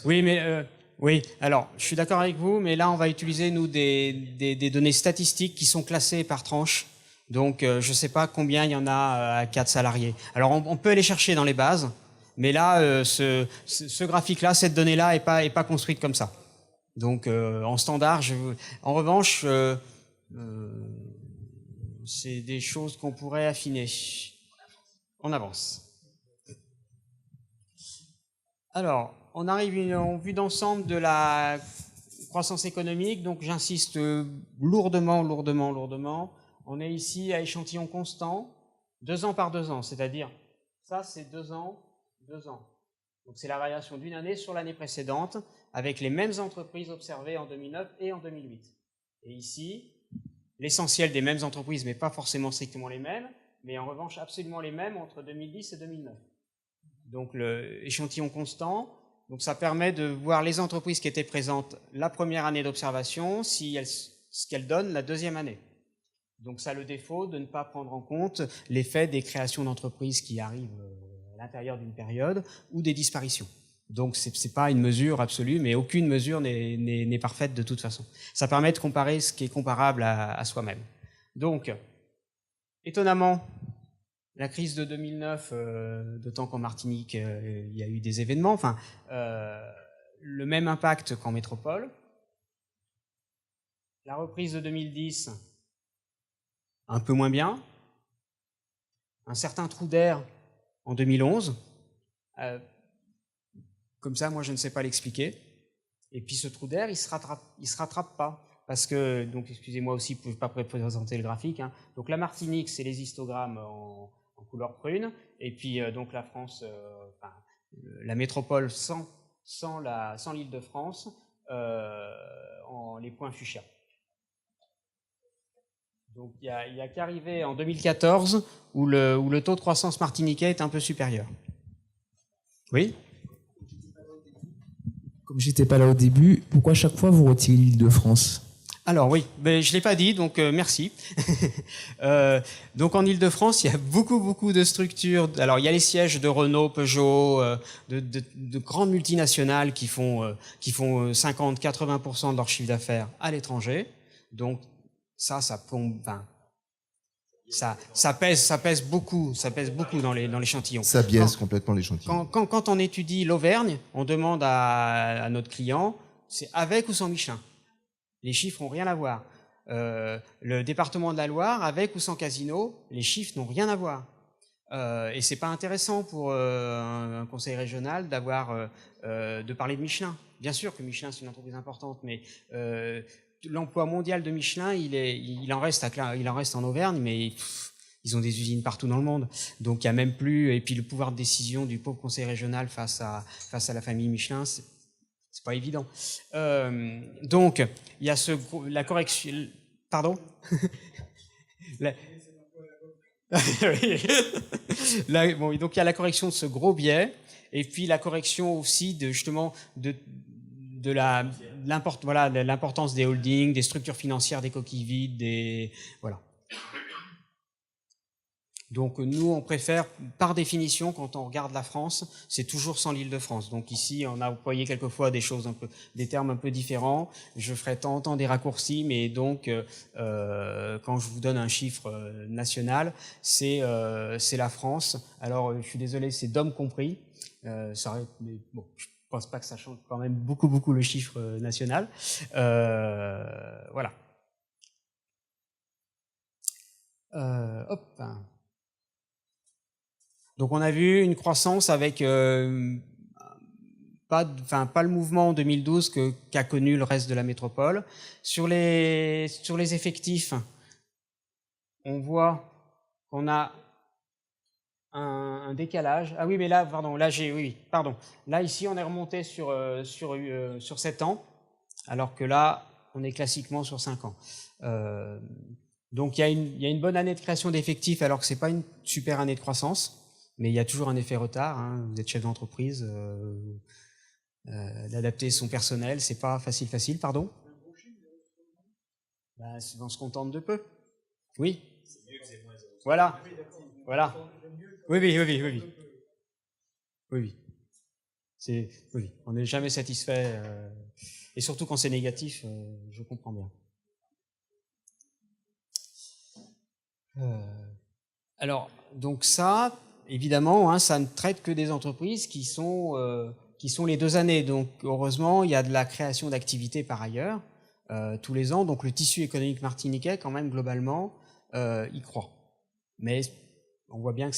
Oui, mais oui. Alors, je suis d'accord avec vous, mais là, on va utiliser nous des données statistiques qui sont classées par tranche. Donc, je ne sais pas combien il y en a à 4 salariés. Alors, on peut aller chercher dans les bases, mais là, ce graphique-là, cette donnée-là, est pas construite comme ça. Donc, en standard, en revanche, c'est des choses qu'on pourrait affiner. On avance. Alors, on arrive en vue d'ensemble de la croissance économique, donc j'insiste lourdement. On est ici à échantillon constant, 2 ans par 2 ans, c'est-à-dire, ça c'est 2 ans. Donc c'est la variation d'une année sur l'année précédente, avec les mêmes entreprises observées en 2009 et en 2008. Et ici, l'essentiel des mêmes entreprises, mais pas forcément strictement les mêmes, mais en revanche absolument les mêmes entre 2010 et 2009. Donc l'échantillon constant, donc ça permet de voir les entreprises qui étaient présentes la première année d'observation, ce qu'elles donnent la deuxième année. Donc ça a le défaut de ne pas prendre en compte l'effet des créations d'entreprises qui arrivent à l'intérieur d'une période ou des disparitions. Donc c'est pas une mesure absolue, mais aucune mesure n'est parfaite de toute façon. Ça permet de comparer ce qui est comparable à soi-même. Donc, étonnamment, la crise de 2009, d'autant qu'en Martinique, il y a eu des événements, enfin, le même impact qu'en métropole. La reprise de 2010, un peu moins bien. Un certain trou d'air en 2011. Comme ça, moi, je ne sais pas l'expliquer. Et puis ce trou d'air, il se rattrape pas. Parce que, donc, excusez-moi aussi, je ne peux pas présenter le graphique. Hein. Donc la Martinique, c'est les histogrammes en couleur prune, et puis donc la France, la métropole sans l'Île-de-France, en les points fuchsia. Donc il y a qu'arrivé en 2014 où le taux de croissance martiniquais est un peu supérieur. Oui ? Comme j'étais pas là au début, pourquoi chaque fois vous retirez l'Île-de-France ? Alors oui, mais je ne l'ai pas dit, donc merci. Donc en Île-de-France, il y a beaucoup de structures. Alors il y a les sièges de Renault, Peugeot, de grandes multinationales qui font 50-80% de leur chiffre d'affaires à l'étranger. Donc ça plombe. Enfin, ça pèse beaucoup dans l'échantillon. Ça biaise complètement l'échantillon. Quand on étudie l'Auvergne, on demande à notre client, c'est avec ou sans Michelin. Les chiffres n'ont rien à voir. Le département de la Loire, avec ou sans casino, les chiffres n'ont rien à voir. Et c'est pas intéressant pour un conseil régional de parler de Michelin. Bien sûr que Michelin c'est une entreprise importante, mais l'emploi mondial de Michelin, il en reste en Auvergne, mais ils ont des usines partout dans le monde. Donc il y a même plus. Et puis le pouvoir de décision du pauvre conseil régional face à la famille Michelin, c'est pas évident. Donc, il y a la correction... Pardon. Donc, il y a la correction de ce gros biais, et puis la correction aussi de l'importance des holdings, des structures financières, des coquilles vides, voilà. Donc nous, on préfère, par définition, quand on regarde la France, c'est toujours sans l'Île-de-France. Donc ici, on a employé quelquefois des termes un peu différents. Je ferai de temps en temps des raccourcis, mais donc quand je vous donne un chiffre national, c'est la France. Alors je suis désolé, c'est DOM compris. Mais bon, je pense pas que ça change quand même beaucoup le chiffre national. Voilà. Hop. Donc on a vu une croissance avec pas le mouvement en 2012 qu'a connu le reste de la métropole. Sur les effectifs, on voit qu'on a un décalage. Ah oui, mais là, pardon, là pardon. Là ici, on est remonté sur 7 ans, alors que là, on est classiquement sur 5 ans. Donc il y a une bonne année de création d'effectifs, alors que c'est pas une super année de croissance. Mais il y a toujours un effet retard. Hein. Vous êtes chef d'entreprise, d'adapter son personnel, c'est pas facile. Pardon. On se contente de peu. Oui. Voilà. Oui. Oui. On n'est jamais satisfait, et surtout quand c'est négatif. Je comprends bien. Alors, donc ça. Évidemment, hein, ça ne traite que des entreprises qui sont les 2 années. Donc, heureusement, il y a de la création d'activités par ailleurs tous les ans. Donc, le tissu économique martiniquais, quand même, globalement, y croît. Mais on voit bien que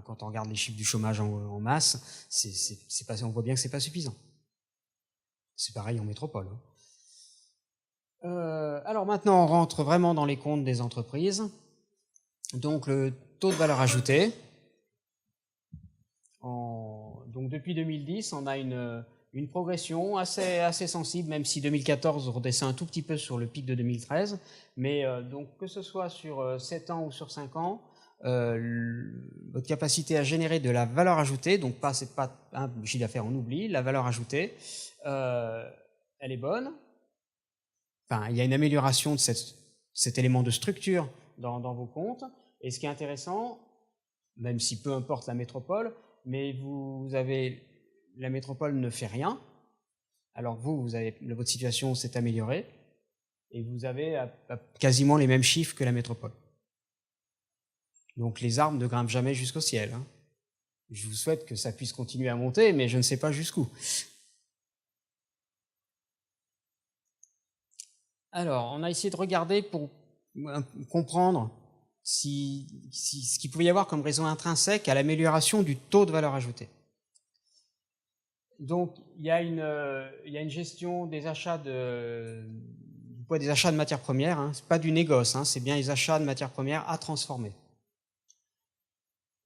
quand on regarde les chiffres du chômage en masse, on voit bien que c'est pas suffisant. C'est pareil en métropole. Hein. Alors maintenant, on rentre vraiment dans les comptes des entreprises. Donc, le taux de valeur ajoutée. Donc depuis 2010, on a une progression assez sensible, même si 2014 redescend un tout petit peu sur le pic de 2013. Mais donc que ce soit sur 7 ans ou sur 5 ans, votre capacité à générer de la valeur ajoutée, donc c'est pas un chiffre d'affaires, on oublie, la valeur ajoutée, elle est bonne. Enfin, il y a une amélioration de cet élément de structure dans vos comptes. Et ce qui est intéressant, même si peu importe la métropole, mais la métropole ne fait rien, alors que votre situation s'est améliorée, et vous avez quasiment les mêmes chiffres que la métropole. Donc les arbres ne grimpent jamais jusqu'au ciel. Hein. Je vous souhaite que ça puisse continuer à monter, mais je ne sais pas jusqu'où. Alors, on a essayé de regarder pour comprendre ce qu'il pouvait y avoir comme raison intrinsèque à l'amélioration du taux de valeur ajoutée. Donc, il y a une gestion des achats de matières premières. Hein. C'est pas du négoce, hein, c'est bien les achats de matières premières à transformer.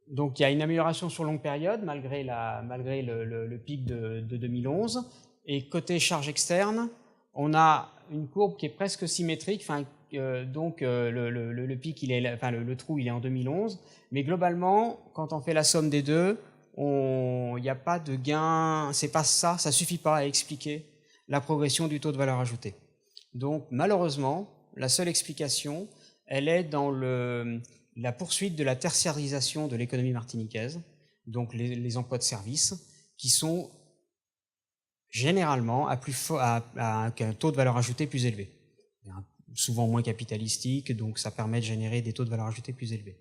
Donc, il y a une amélioration sur longue période malgré le pic de 2011. Et côté charges externes, on a une courbe qui est presque symétrique. Donc le pic, le trou, il est en 2011. Mais globalement, quand on fait la somme des deux, il n'y a pas de gain. C'est pas ça suffit pas à expliquer la progression du taux de valeur ajoutée. Donc malheureusement, la seule explication, elle est dans la poursuite de la tertiarisation de l'économie martiniquaise, donc les emplois de service, qui sont généralement à un taux de valeur ajoutée plus élevé. Souvent moins capitalistique, donc ça permet de générer des taux de valeur ajoutée plus élevés.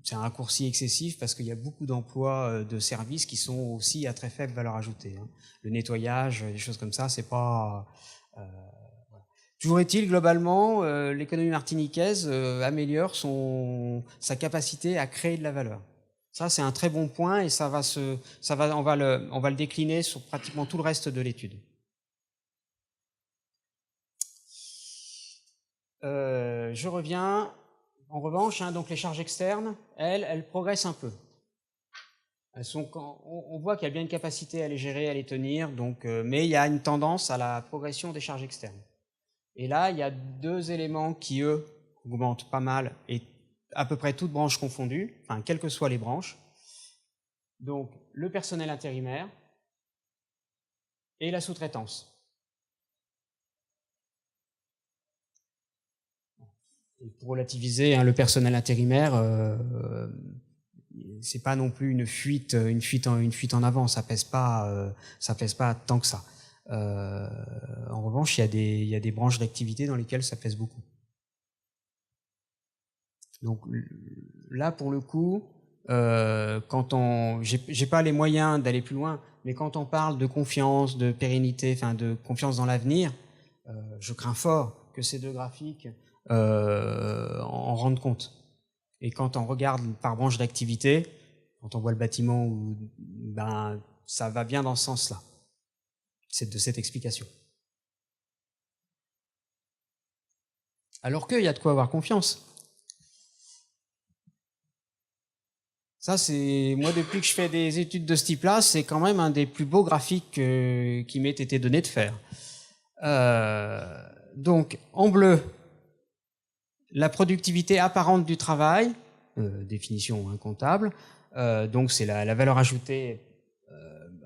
C'est un raccourci excessif parce qu'il y a beaucoup d'emplois de services qui sont aussi à très faible valeur ajoutée. Hein. Le nettoyage, des choses comme ça, c'est pas... Voilà. Toujours est-il, globalement, l'économie martiniquaise améliore sa capacité à créer de la valeur. Ça, c'est un très bon point et on va le décliner sur pratiquement tout le reste de l'étude. Je reviens. En revanche, hein, donc les charges externes, elles progressent un peu. On voit qu'il y a bien une capacité à les gérer, à les tenir, mais il y a une tendance à la progression des charges externes. Et là, il y a 2 éléments qui, eux, augmentent pas mal, et à peu près toutes branches confondues, enfin, quelles que soient les branches. Donc, le personnel intérimaire et la sous-traitance. Et pour relativiser, hein, le personnel intérimaire, c'est pas non plus une fuite en avant. Ça pèse pas tant que ça. En revanche, il y a des branches d'activité dans lesquelles ça pèse beaucoup. Donc là, pour le coup, j'ai pas les moyens d'aller plus loin, mais quand on parle de confiance, de pérennité, enfin de confiance dans l'avenir, je crains fort que ces deux graphiques en rendent compte. Et quand on regarde par branche d'activité, quand on voit le bâtiment, ben ça va bien dans ce sens-là. C'est de cette explication. Alors qu'il y a de quoi avoir confiance. Ça, c'est moi, depuis que je fais des études de ce type-là, c'est quand même un des plus beaux graphiques qui m'ait été donné de faire. Donc, en bleu, la productivité apparente du travail, définition comptable, donc c'est la valeur ajoutée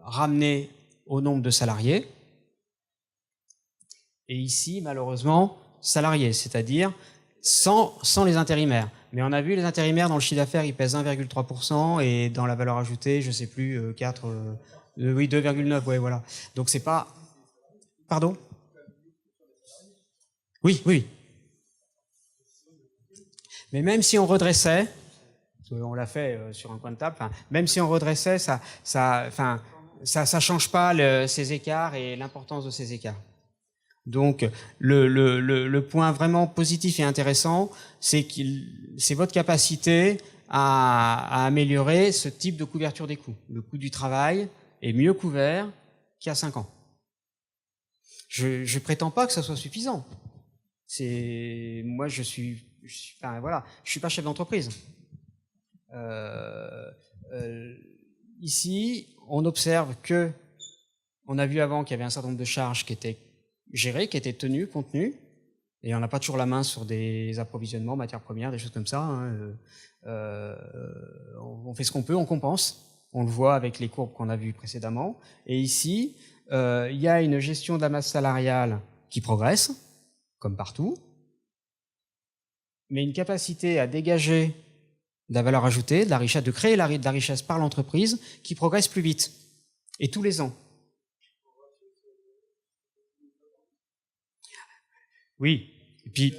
ramenée au nombre de salariés. Et ici, malheureusement, salariés, c'est-à-dire sans les intérimaires. Mais on a vu les intérimaires dans le chiffre d'affaires, ils pèsent 1,3% et dans la valeur ajoutée, je sais plus, 2,9, ouais, voilà. Donc c'est pas... Pardon? Oui, oui. Mais même si on redressait, on l'a fait sur un coin de table, même si on redressait, ça change pas ces écarts et l'importance de ces écarts. Donc, le point vraiment positif et intéressant, c'est votre capacité à améliorer ce type de couverture des coûts. Le coût du travail est mieux couvert qu'il y a 5 ans. Je prétends pas que ça soit suffisant. Moi, je suis pas chef d'entreprise. Ici, on observe que, on a vu avant qu'il y avait un certain nombre de charges qui étaient gérées, qui étaient tenues, contenues, et on n'a pas toujours la main sur des approvisionnements, matières premières, des choses comme ça. On fait ce qu'on peut, on compense. On le voit avec les courbes qu'on a vues précédemment. Et ici, il y a une gestion de la masse salariale qui progresse, comme partout, mais une capacité à dégager de la valeur ajoutée, de la richesse, de créer de la richesse par l'entreprise qui progresse plus vite, et tous les ans. Oui, et puis,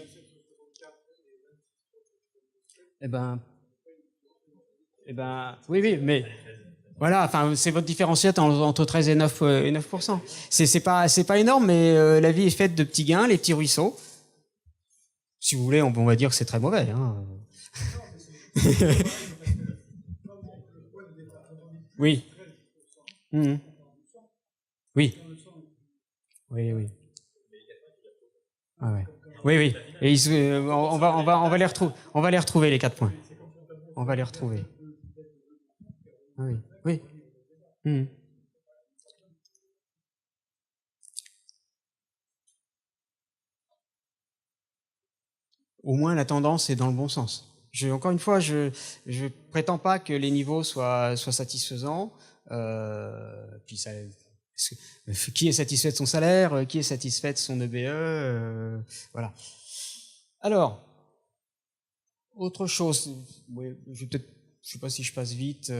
oui, mais voilà, enfin, c'est votre différentiel entre 13 et 9%. C'est pas énorme, mais la vie est faite de petits gains, les petits ruisseaux. Si vous voulez, on va dire que c'est très mauvais. Hein. Oui. Mmh. Oui. Oui, oui. Ah ouais. Oui, oui. Et on va les retrouver. On va les retrouver, les 4 points. On va les retrouver. Ah oui. Oui. Mmh. Au moins, la tendance est dans le bon sens. Encore une fois, je prétends pas que les niveaux soient satisfaisants. Puis ça, qui est satisfait de son salaire, qui est satisfait de son EBE, voilà. Alors, autre chose, je sais pas si je passe vite.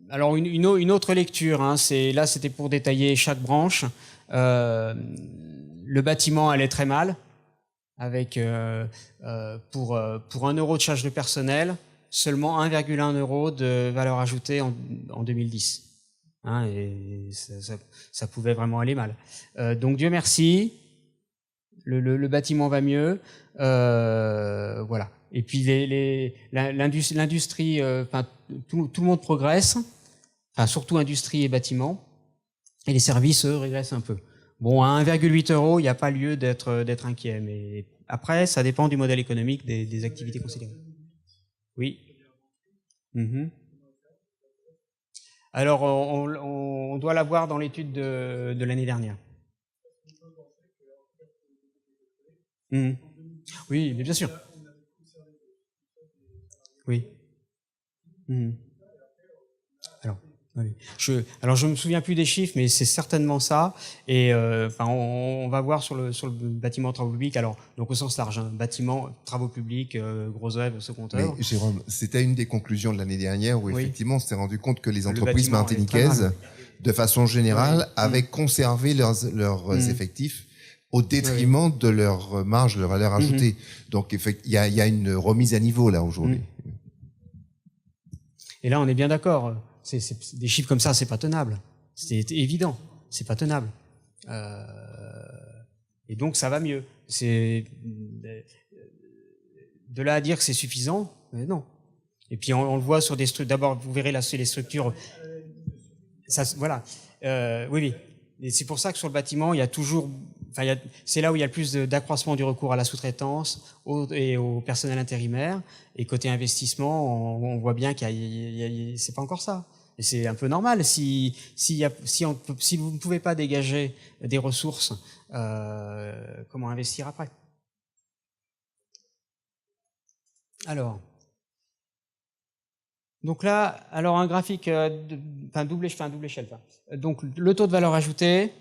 Alors une autre lecture, hein, là c'était pour détailler chaque branche. Le bâtiment allait très mal, avec pour 1 euro de charge de personnel, seulement 1,1 euro de valeur ajoutée en 2010. Hein, et ça pouvait vraiment aller mal. Donc Dieu merci, le bâtiment va mieux. Voilà. Et puis l'industrie, tout le monde progresse, surtout industrie et bâtiment, et les services, eux, régressent un peu. Bon, à 1,8 euro, il n'y a pas lieu d'être inquiet, mais après, ça dépend du modèle économique des activités considérées. Oui. Mm-hmm. Alors, on doit l'avoir dans l'étude de l'année dernière. Mm-hmm. Oui, mais bien sûr. Oui. Mm-hmm. Alors, Oui. Alors je me souviens plus des chiffres, mais c'est certainement ça. Et on va voir sur le bâtiment travaux publics. Alors donc au sens large, hein, bâtiment, travaux publics, gros œuvres, second œuvre. Mais Jérôme, c'était une des conclusions de l'année dernière où Oui. effectivement on s'est rendu compte que les entreprises bâtiment est très martiniquaises, mal. de façon générale, Oui. avaient conservé leurs effectifs au détriment de leur marge, de leur valeur ajoutée. Donc il y a une remise à niveau là aujourd'hui. Et là on est bien d'accord. C'est des chiffres comme ça, c'est pas tenable. C'est évident, c'est pas tenable. Et donc ça va mieux. C'est de là à dire que c'est suffisant, mais non. Et puis on le voit sur des structures. D'abord, vous verrez là, les structures. Ça, voilà. Oui. Et c'est pour ça que sur le bâtiment, il y a toujours. Enfin, c'est là où il y a le plus d'accroissement du recours à la sous-traitance et au personnel intérimaire. Et côté investissement, on voit bien c'est pas encore ça. Et c'est un peu normal. Si vous ne pouvez pas dégager des ressources, comment investir après? Alors, donc là, alors un graphique, double échelle. Donc le taux de valeur ajoutée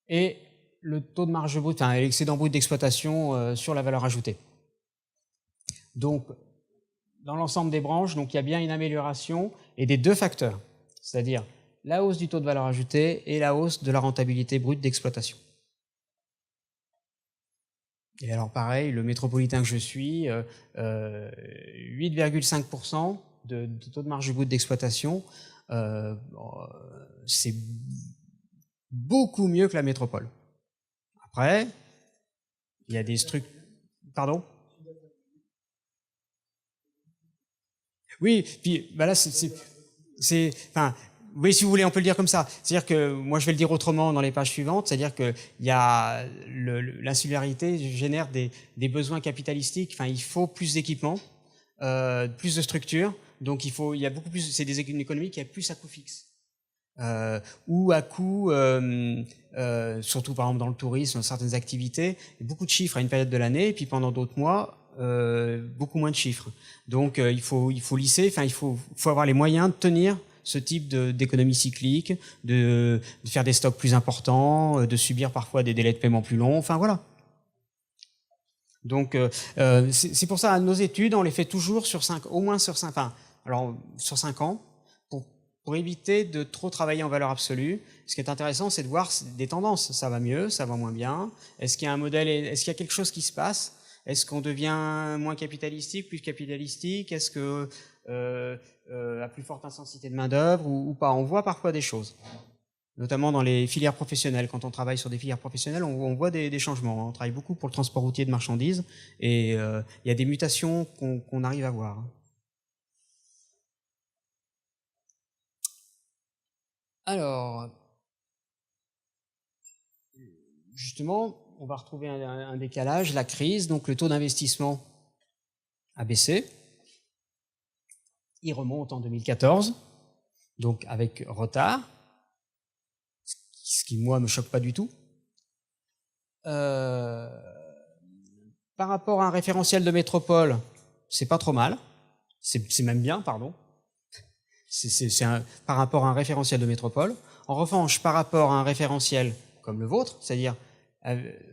et le taux de marge brute, l'excédent brut d'exploitation sur la valeur ajoutée. Donc, dans l'ensemble des branches, donc il y a bien une amélioration et des deux facteurs, c'est-à-dire la hausse du taux de valeur ajoutée et la hausse de la rentabilité brute d'exploitation. Et alors pareil, le métropolitain que je suis, 8,5% de taux de marge brute d'exploitation, c'est beaucoup mieux que la métropole. Après, il y a des structures... Pardon ? Oui, puis là, oui, si vous voulez, on peut le dire comme ça. C'est-à-dire que, moi je vais le dire autrement dans les pages suivantes, c'est-à-dire que l'insularité génère des besoins capitalistiques, il faut plus d'équipements, plus de structures, donc il y a beaucoup plus, c'est une économie qui a plus à coût fixe. Ou à coût, surtout par exemple dans le tourisme, dans certaines activités, beaucoup de chiffres à une période de l'année, et puis pendant d'autres mois, beaucoup moins de chiffres. Donc il faut lisser, il faut avoir les moyens de tenir ce type d'économie cyclique, de faire des stocks plus importants, de subir parfois des délais de paiement plus longs, voilà. Donc c'est pour ça, nos études, on les fait toujours sur 5 ans, pour éviter de trop travailler en valeur absolue. Ce qui est intéressant, c'est de voir des tendances. Ça va mieux, ça va moins bien. Est-ce qu'il y a un modèle, est-ce qu'il y a quelque chose qui se passe? Est-ce qu'on devient moins capitalistique, plus capitalistique? Est-ce que à plus forte intensité de main-d'œuvre ou pas? On voit parfois des choses, notamment dans les filières professionnelles. Quand on travaille sur des filières professionnelles, on voit des changements. On travaille beaucoup pour le transport routier de marchandises et il y a des mutations qu'on arrive à voir. Alors, justement, on va retrouver un décalage, la crise, donc le taux d'investissement a baissé. Il remonte en 2014, donc avec retard, ce qui, moi, me choque pas du tout. Par rapport à un référentiel de métropole, c'est pas trop mal, c'est même bien, pardon. Par rapport à un référentiel de métropole. En revanche, par rapport à un référentiel comme le vôtre, c'est-à-dire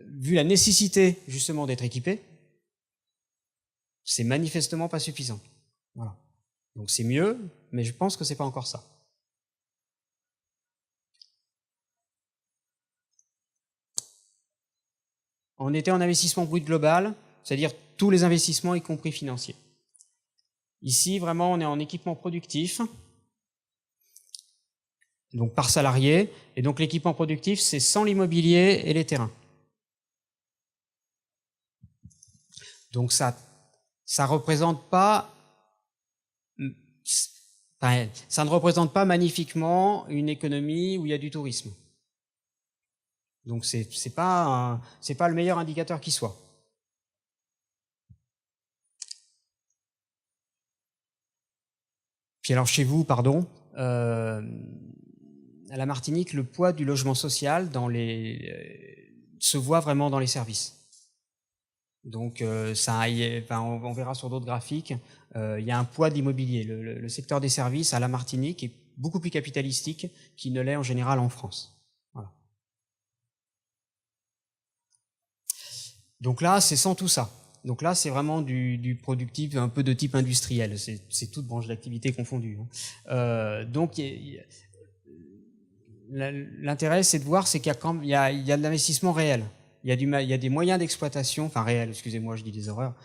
vu la nécessité justement d'être équipé, c'est manifestement pas suffisant. Voilà. Donc c'est mieux, mais je pense que c'est pas encore ça. On était en investissement brut global, c'est-à-dire tous les investissements, y compris financiers. Ici, vraiment, on est en équipement productif, donc par salarié, et donc l'équipement productif, c'est sans l'immobilier et les terrains. Donc ça ne représente pas magnifiquement une économie où il y a du tourisme. Donc c'est pas le meilleur indicateur qui soit. Puis alors chez vous, pardon, à la Martinique, le poids du logement social se voit vraiment dans les services. Donc on verra sur d'autres graphiques, il y a un poids d'immobilier. Le secteur des services à la Martinique est beaucoup plus capitalistique qu'il ne l'est en général en France. Voilà. Donc là, c'est sans tout ça. Donc là, c'est vraiment du productif, un peu de type industriel. C'est toute branche d'activité confondue. Donc, l'intérêt, c'est de voir, c'est qu'il y a de l'investissement réel. Il y a des moyens d'exploitation, enfin réel, excusez-moi, je dis des horreurs.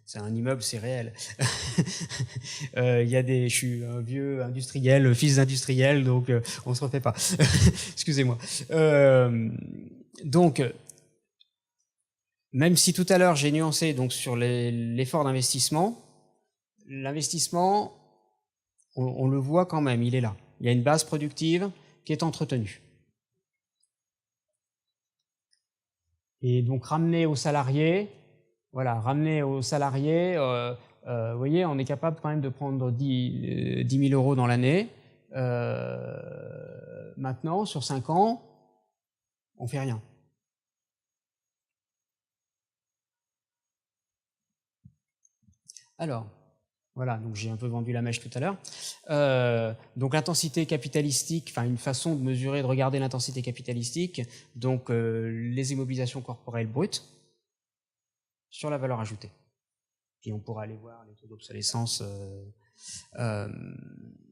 C'est un immeuble, c'est réel. Je suis un vieux industriel, fils d'industriel, donc on se refait pas. Excusez-moi. Donc, même si tout à l'heure j'ai nuancé donc sur l'effort d'investissement, l'investissement, on le voit quand même, il est là. Il y a une base productive qui est entretenue. Et donc ramener aux salariés, voilà, vous voyez, on est capable quand même de prendre 10 000 euros dans l'année. Maintenant, sur 5 ans, on fait rien. Alors, voilà, donc j'ai un peu vendu la mèche tout à l'heure. Donc l'intensité capitalistique, enfin une façon de mesurer, de regarder l'intensité capitalistique, donc les immobilisations corporelles brutes sur la valeur ajoutée. Puis on pourra aller voir les taux d'obsolescence.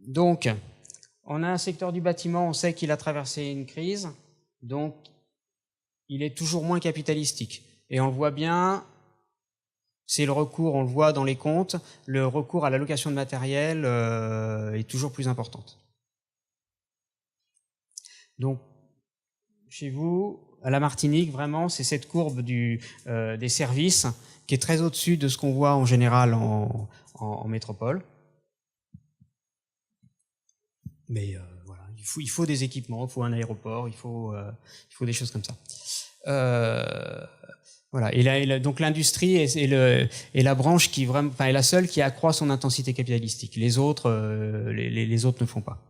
Donc, on a un secteur du bâtiment, on sait qu'il a traversé une crise, donc il est toujours moins capitalistique. Et on le voit bien. C'est le recours, on le voit dans les comptes, le recours à la location de matériel est toujours plus importante. Donc, chez vous, à la Martinique, vraiment, c'est cette courbe des services qui est très au-dessus de ce qu'on voit en général en métropole. Mais voilà, il faut des équipements, il faut un aéroport, il faut des choses comme ça. Voilà. Et donc l'industrie est la branche qui vraiment, enfin, est la seule qui accroît son intensité capitalistique. Les autres, les autres ne font pas.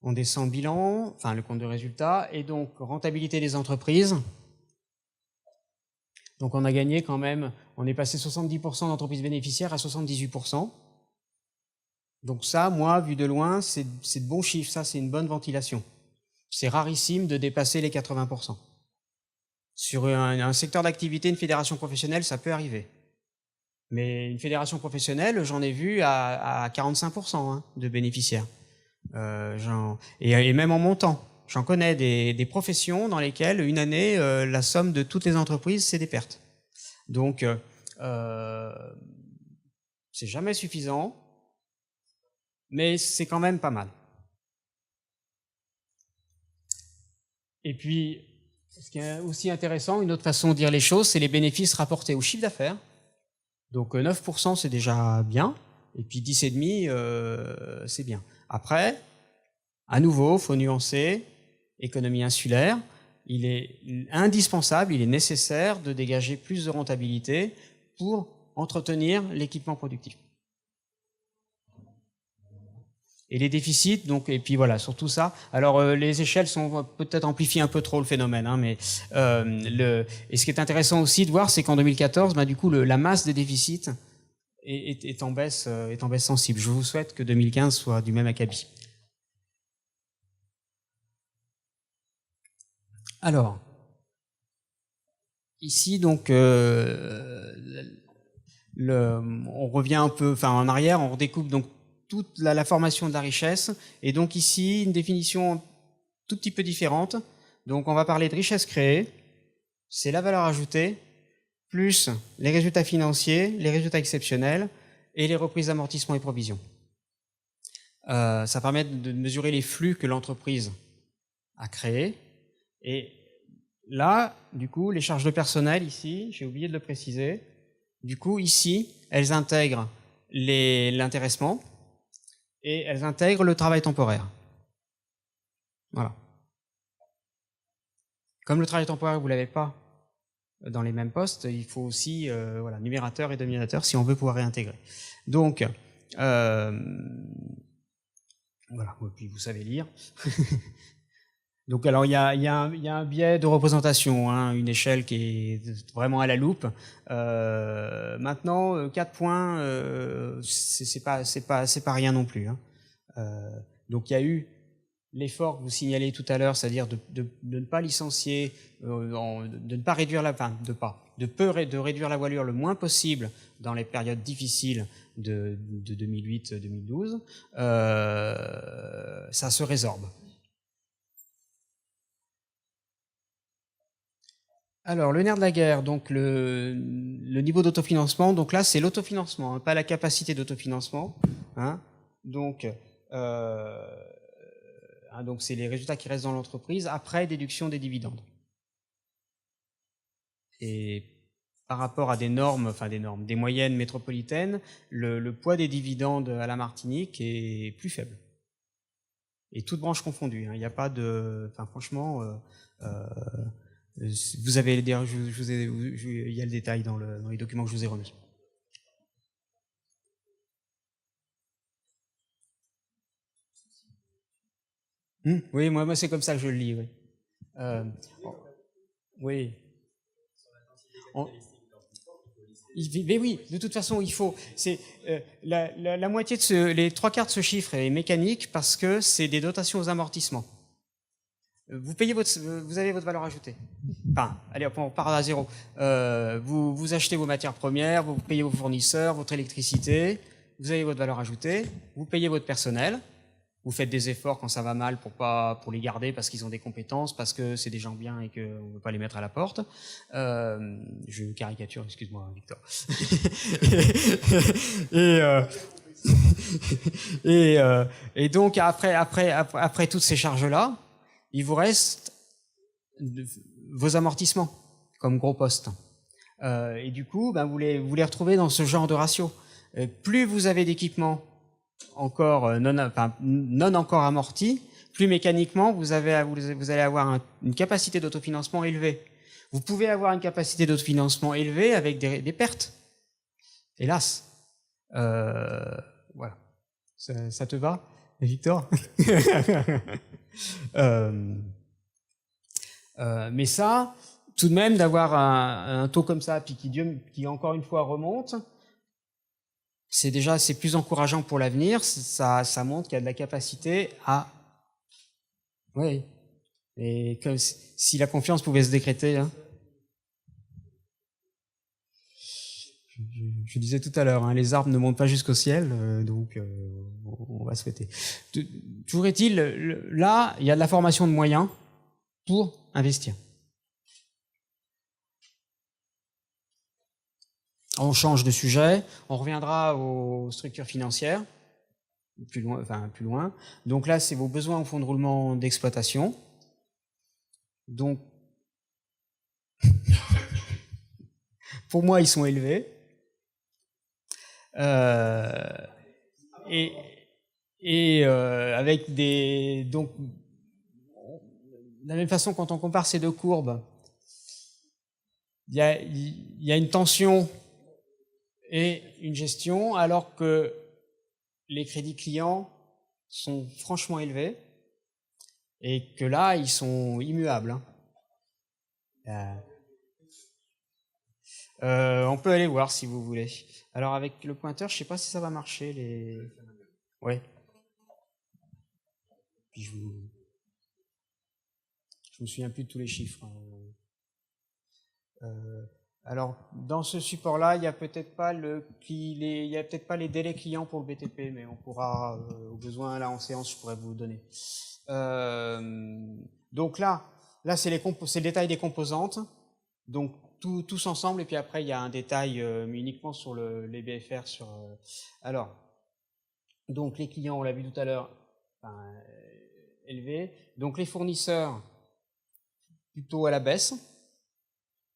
On descend le bilan, enfin le compte de résultat, et donc rentabilité des entreprises. Donc on a gagné quand même, on est passé 70% d'entreprises bénéficiaires à 78%. Donc ça, moi, vu de loin, c'est de bons chiffres, ça c'est une bonne ventilation. C'est rarissime de dépasser les 80%. Sur un secteur d'activité, une fédération professionnelle, ça peut arriver. Mais une fédération professionnelle, j'en ai vu à 45% de bénéficiaires. Et même en montant. J'en connais des professions dans lesquelles, une année, la somme de toutes les entreprises, c'est des pertes. Donc, c'est jamais suffisant. Mais c'est quand même pas mal. Et puis, ce qui est aussi intéressant, une autre façon de dire les choses, c'est les bénéfices rapportés au chiffre d'affaires. Donc 9%, c'est déjà bien, et puis 10,5%, c'est bien. Après, à nouveau, il faut nuancer, économie insulaire, il est indispensable, il est nécessaire de dégager plus de rentabilité pour entretenir l'équipement productif. Et les déficits, donc, et puis voilà, sur tout ça. Alors, les échelles sont peut-être amplifient un peu trop le phénomène, hein, mais et ce qui est intéressant aussi de voir, c'est qu'en 2014, du coup, la masse des déficits est en baisse sensible. Je vous souhaite que 2015 soit du même acabit. Alors, ici, donc, on revient un peu, enfin, en arrière, on redécoupe donc toute la formation de la richesse, et donc ici, une définition tout petit peu différente. Donc on va parler de richesse créée, c'est la valeur ajoutée, plus les résultats financiers, les résultats exceptionnels, et les reprises d'amortissement et provisions. Ça permet de mesurer les flux que l'entreprise a créés, et là, du coup, les charges de personnel, ici, j'ai oublié de le préciser, du coup, ici, elles intègrent l'intéressement, et elles intègrent le travail temporaire. Voilà. Comme le travail temporaire, vous ne l'avez pas dans les mêmes postes, il faut aussi voilà, numérateur et dénominateur si on veut pouvoir réintégrer. Donc, voilà, et puis vous savez lire. Donc alors il y a un biais de représentation, hein, une échelle qui est vraiment à la loupe. Maintenant 4 points, c'est pas rien non plus. Hein. Donc il y a eu l'effort que vous signalez tout à l'heure, c'est-à-dire de ne pas licencier, de ne pas réduire de réduire la voilure le moins possible dans les périodes difficiles de 2008-2012. Ça se résorbe. Alors, le nerf de la guerre, donc le niveau d'autofinancement, donc là c'est l'autofinancement, hein, pas la capacité d'autofinancement. Hein. Donc c'est les résultats qui restent dans l'entreprise après déduction des dividendes. Et par rapport à des moyennes métropolitaines, le poids des dividendes à la Martinique est plus faible. Et toutes branches confondues. Hein. Il n'y a pas de, franchement. Vous avez, il y a le détail dans les documents que je vous ai remis. Oui, moi c'est comme ça que je le lis. Oui. Oui. Mais oui, de toute façon, il faut. C'est la moitié les 3/4 de ce chiffre est mécanique parce que c'est des dotations aux amortissements. Vous avez votre valeur ajoutée. Enfin, allez, on part à zéro. Vous achetez vos matières premières, vous payez vos fournisseurs, votre électricité, vous avez votre valeur ajoutée, vous payez votre personnel, vous faites des efforts quand ça va mal pour les garder parce qu'ils ont des compétences, parce que c'est des gens bien et qu'on ne veut pas les mettre à la porte. Je caricature, excuse-moi, Victor. Et donc après toutes ces charges-là, il vous reste vos amortissements comme gros postes. Et du coup, vous les retrouvez dans ce genre de ratio. Plus vous avez d'équipements encore non encore amortis, plus mécaniquement vous allez avoir une capacité d'autofinancement élevée. Vous pouvez avoir une capacité d'autofinancement élevée avec des pertes. Hélas. Voilà. Ça te va, Victor? Mais ça, tout de même, d'avoir un taux comme ça, puis qui encore une fois remonte, c'est plus encourageant pour l'avenir. Ça montre qu'il y a de la capacité à. Oui. Et comme si la confiance pouvait se décréter. Hein. Je disais tout à l'heure, hein, les arbres ne montent pas jusqu'au ciel, donc on va souhaiter. Toujours est-il, là, il y a de la formation de moyens pour investir. On change de sujet, on reviendra aux structures financières, plus loin. Donc là, c'est vos besoins au fonds de roulement d'exploitation. Donc, pour moi, ils sont élevés. Avec donc de la même façon, quand on compare ces deux courbes, il y a une tension et une gestion, alors que les crédits clients sont franchement élevés et que là, ils sont immuables. Hein. On peut aller voir si vous voulez. Alors avec le pointeur, je ne sais pas si ça va marcher. Ouais. Puis je me souviens plus de tous les chiffres. Alors dans ce support-là, il n'y a peut-être pas les délais clients pour le BTP, mais on pourra, au besoin là en séance, je pourrais vous le donner. Donc là c'est le détail des composantes. Donc tous ensemble, et puis après il y a un détail uniquement sur les BFR. Alors, donc les clients, on l'a vu tout à l'heure, élevés. Donc les fournisseurs, plutôt à la baisse,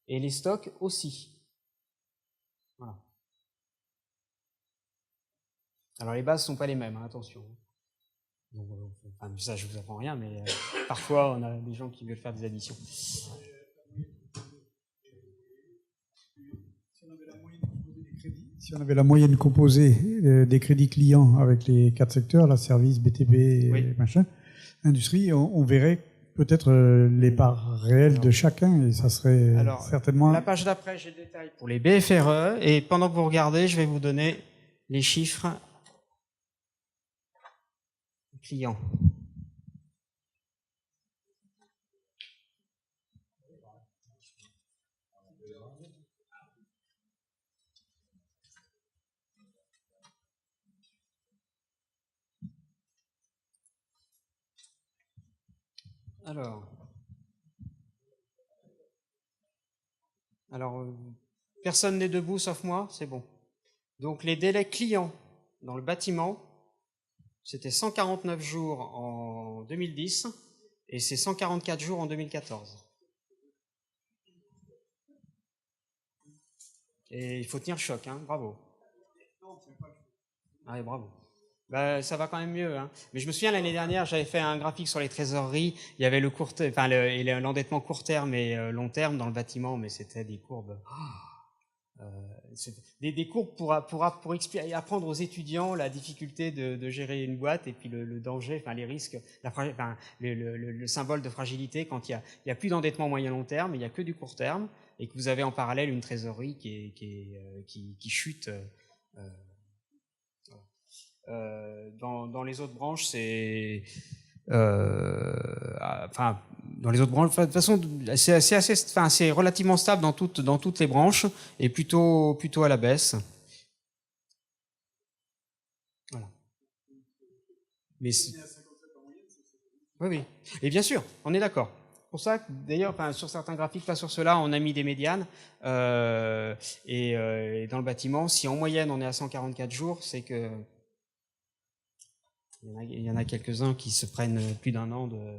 et les stocks aussi. Voilà. Alors les bases ne sont pas les mêmes, hein, attention. Donc, ça, je ne vous apprends rien, mais parfois on a des gens qui veulent faire des additions. Si on avait la moyenne composée des crédits clients avec les 4 secteurs, la service, BTP, oui. Machin, industrie, on verrait peut-être les parts réelles de chacun, et ça serait Alors, certainement... la page d'après, j'ai le détail pour les BFRE, et pendant que vous regardez, je vais vous donner les chiffres clients. Alors, personne n'est debout sauf moi, c'est bon. Donc les délais clients dans le bâtiment, c'était 149 jours en 2010 et c'est 144 jours en 2014. Et il faut tenir le choc, hein, bravo. Ah, bravo. Bah, ça va quand même mieux, hein. Mais je me souviens l'année dernière, j'avais fait un graphique sur les trésoreries. Il y avait l'endettement court terme et long terme dans le bâtiment, mais c'était des courbes. Des courbes pour apprendre aux étudiants la difficulté de gérer une boîte et puis le danger, enfin les risques, le symbole de fragilité quand il y a plus d'endettement moyen long terme, il y a que du court terme et que vous avez en parallèle une trésorerie qui chute. Dans les autres branches, c'est dans les autres branches, de toute façon, c'est relativement stable dans toutes les branches et plutôt à la baisse. Voilà. Mais oui. Et bien sûr, on est d'accord. Pour ça, d'ailleurs, sur certains graphiques, pas sur ceux-là, on a mis des médianes. Et dans le bâtiment, si en moyenne on est à 144 jours, c'est que il y en a quelques-uns qui se prennent plus d'un an de...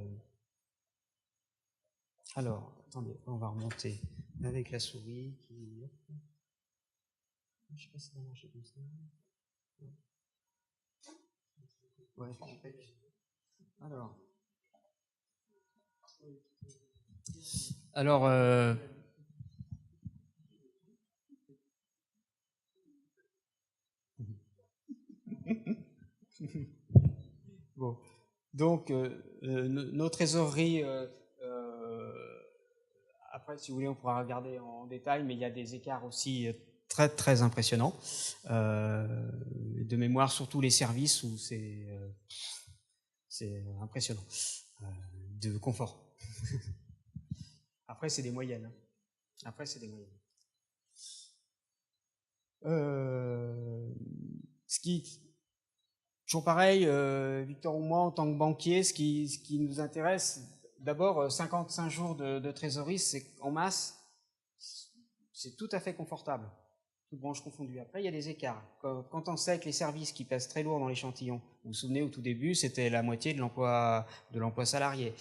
Alors, attendez, on va remonter avec la souris. Je sais pas si ça va marcher comme ça. Ouais, alors bon. Donc, nos trésoreries, après, si vous voulez, on pourra regarder en détail, mais il y a des écarts aussi très, très impressionnants. De mémoire, surtout les services, où c'est impressionnant, de confort. Après, c'est des moyennes. Toujours pareil, Victor ou moi, en tant que banquier, ce qui nous intéresse, d'abord, 55 jours de trésorerie, c'est en masse, c'est tout à fait confortable, toutes branches confondues. Après, il y a des écarts. Quand on sait que les services qui pèsent très lourd dans l'échantillon, vous vous souvenez, au tout début, c'était la moitié de l'emploi salarié.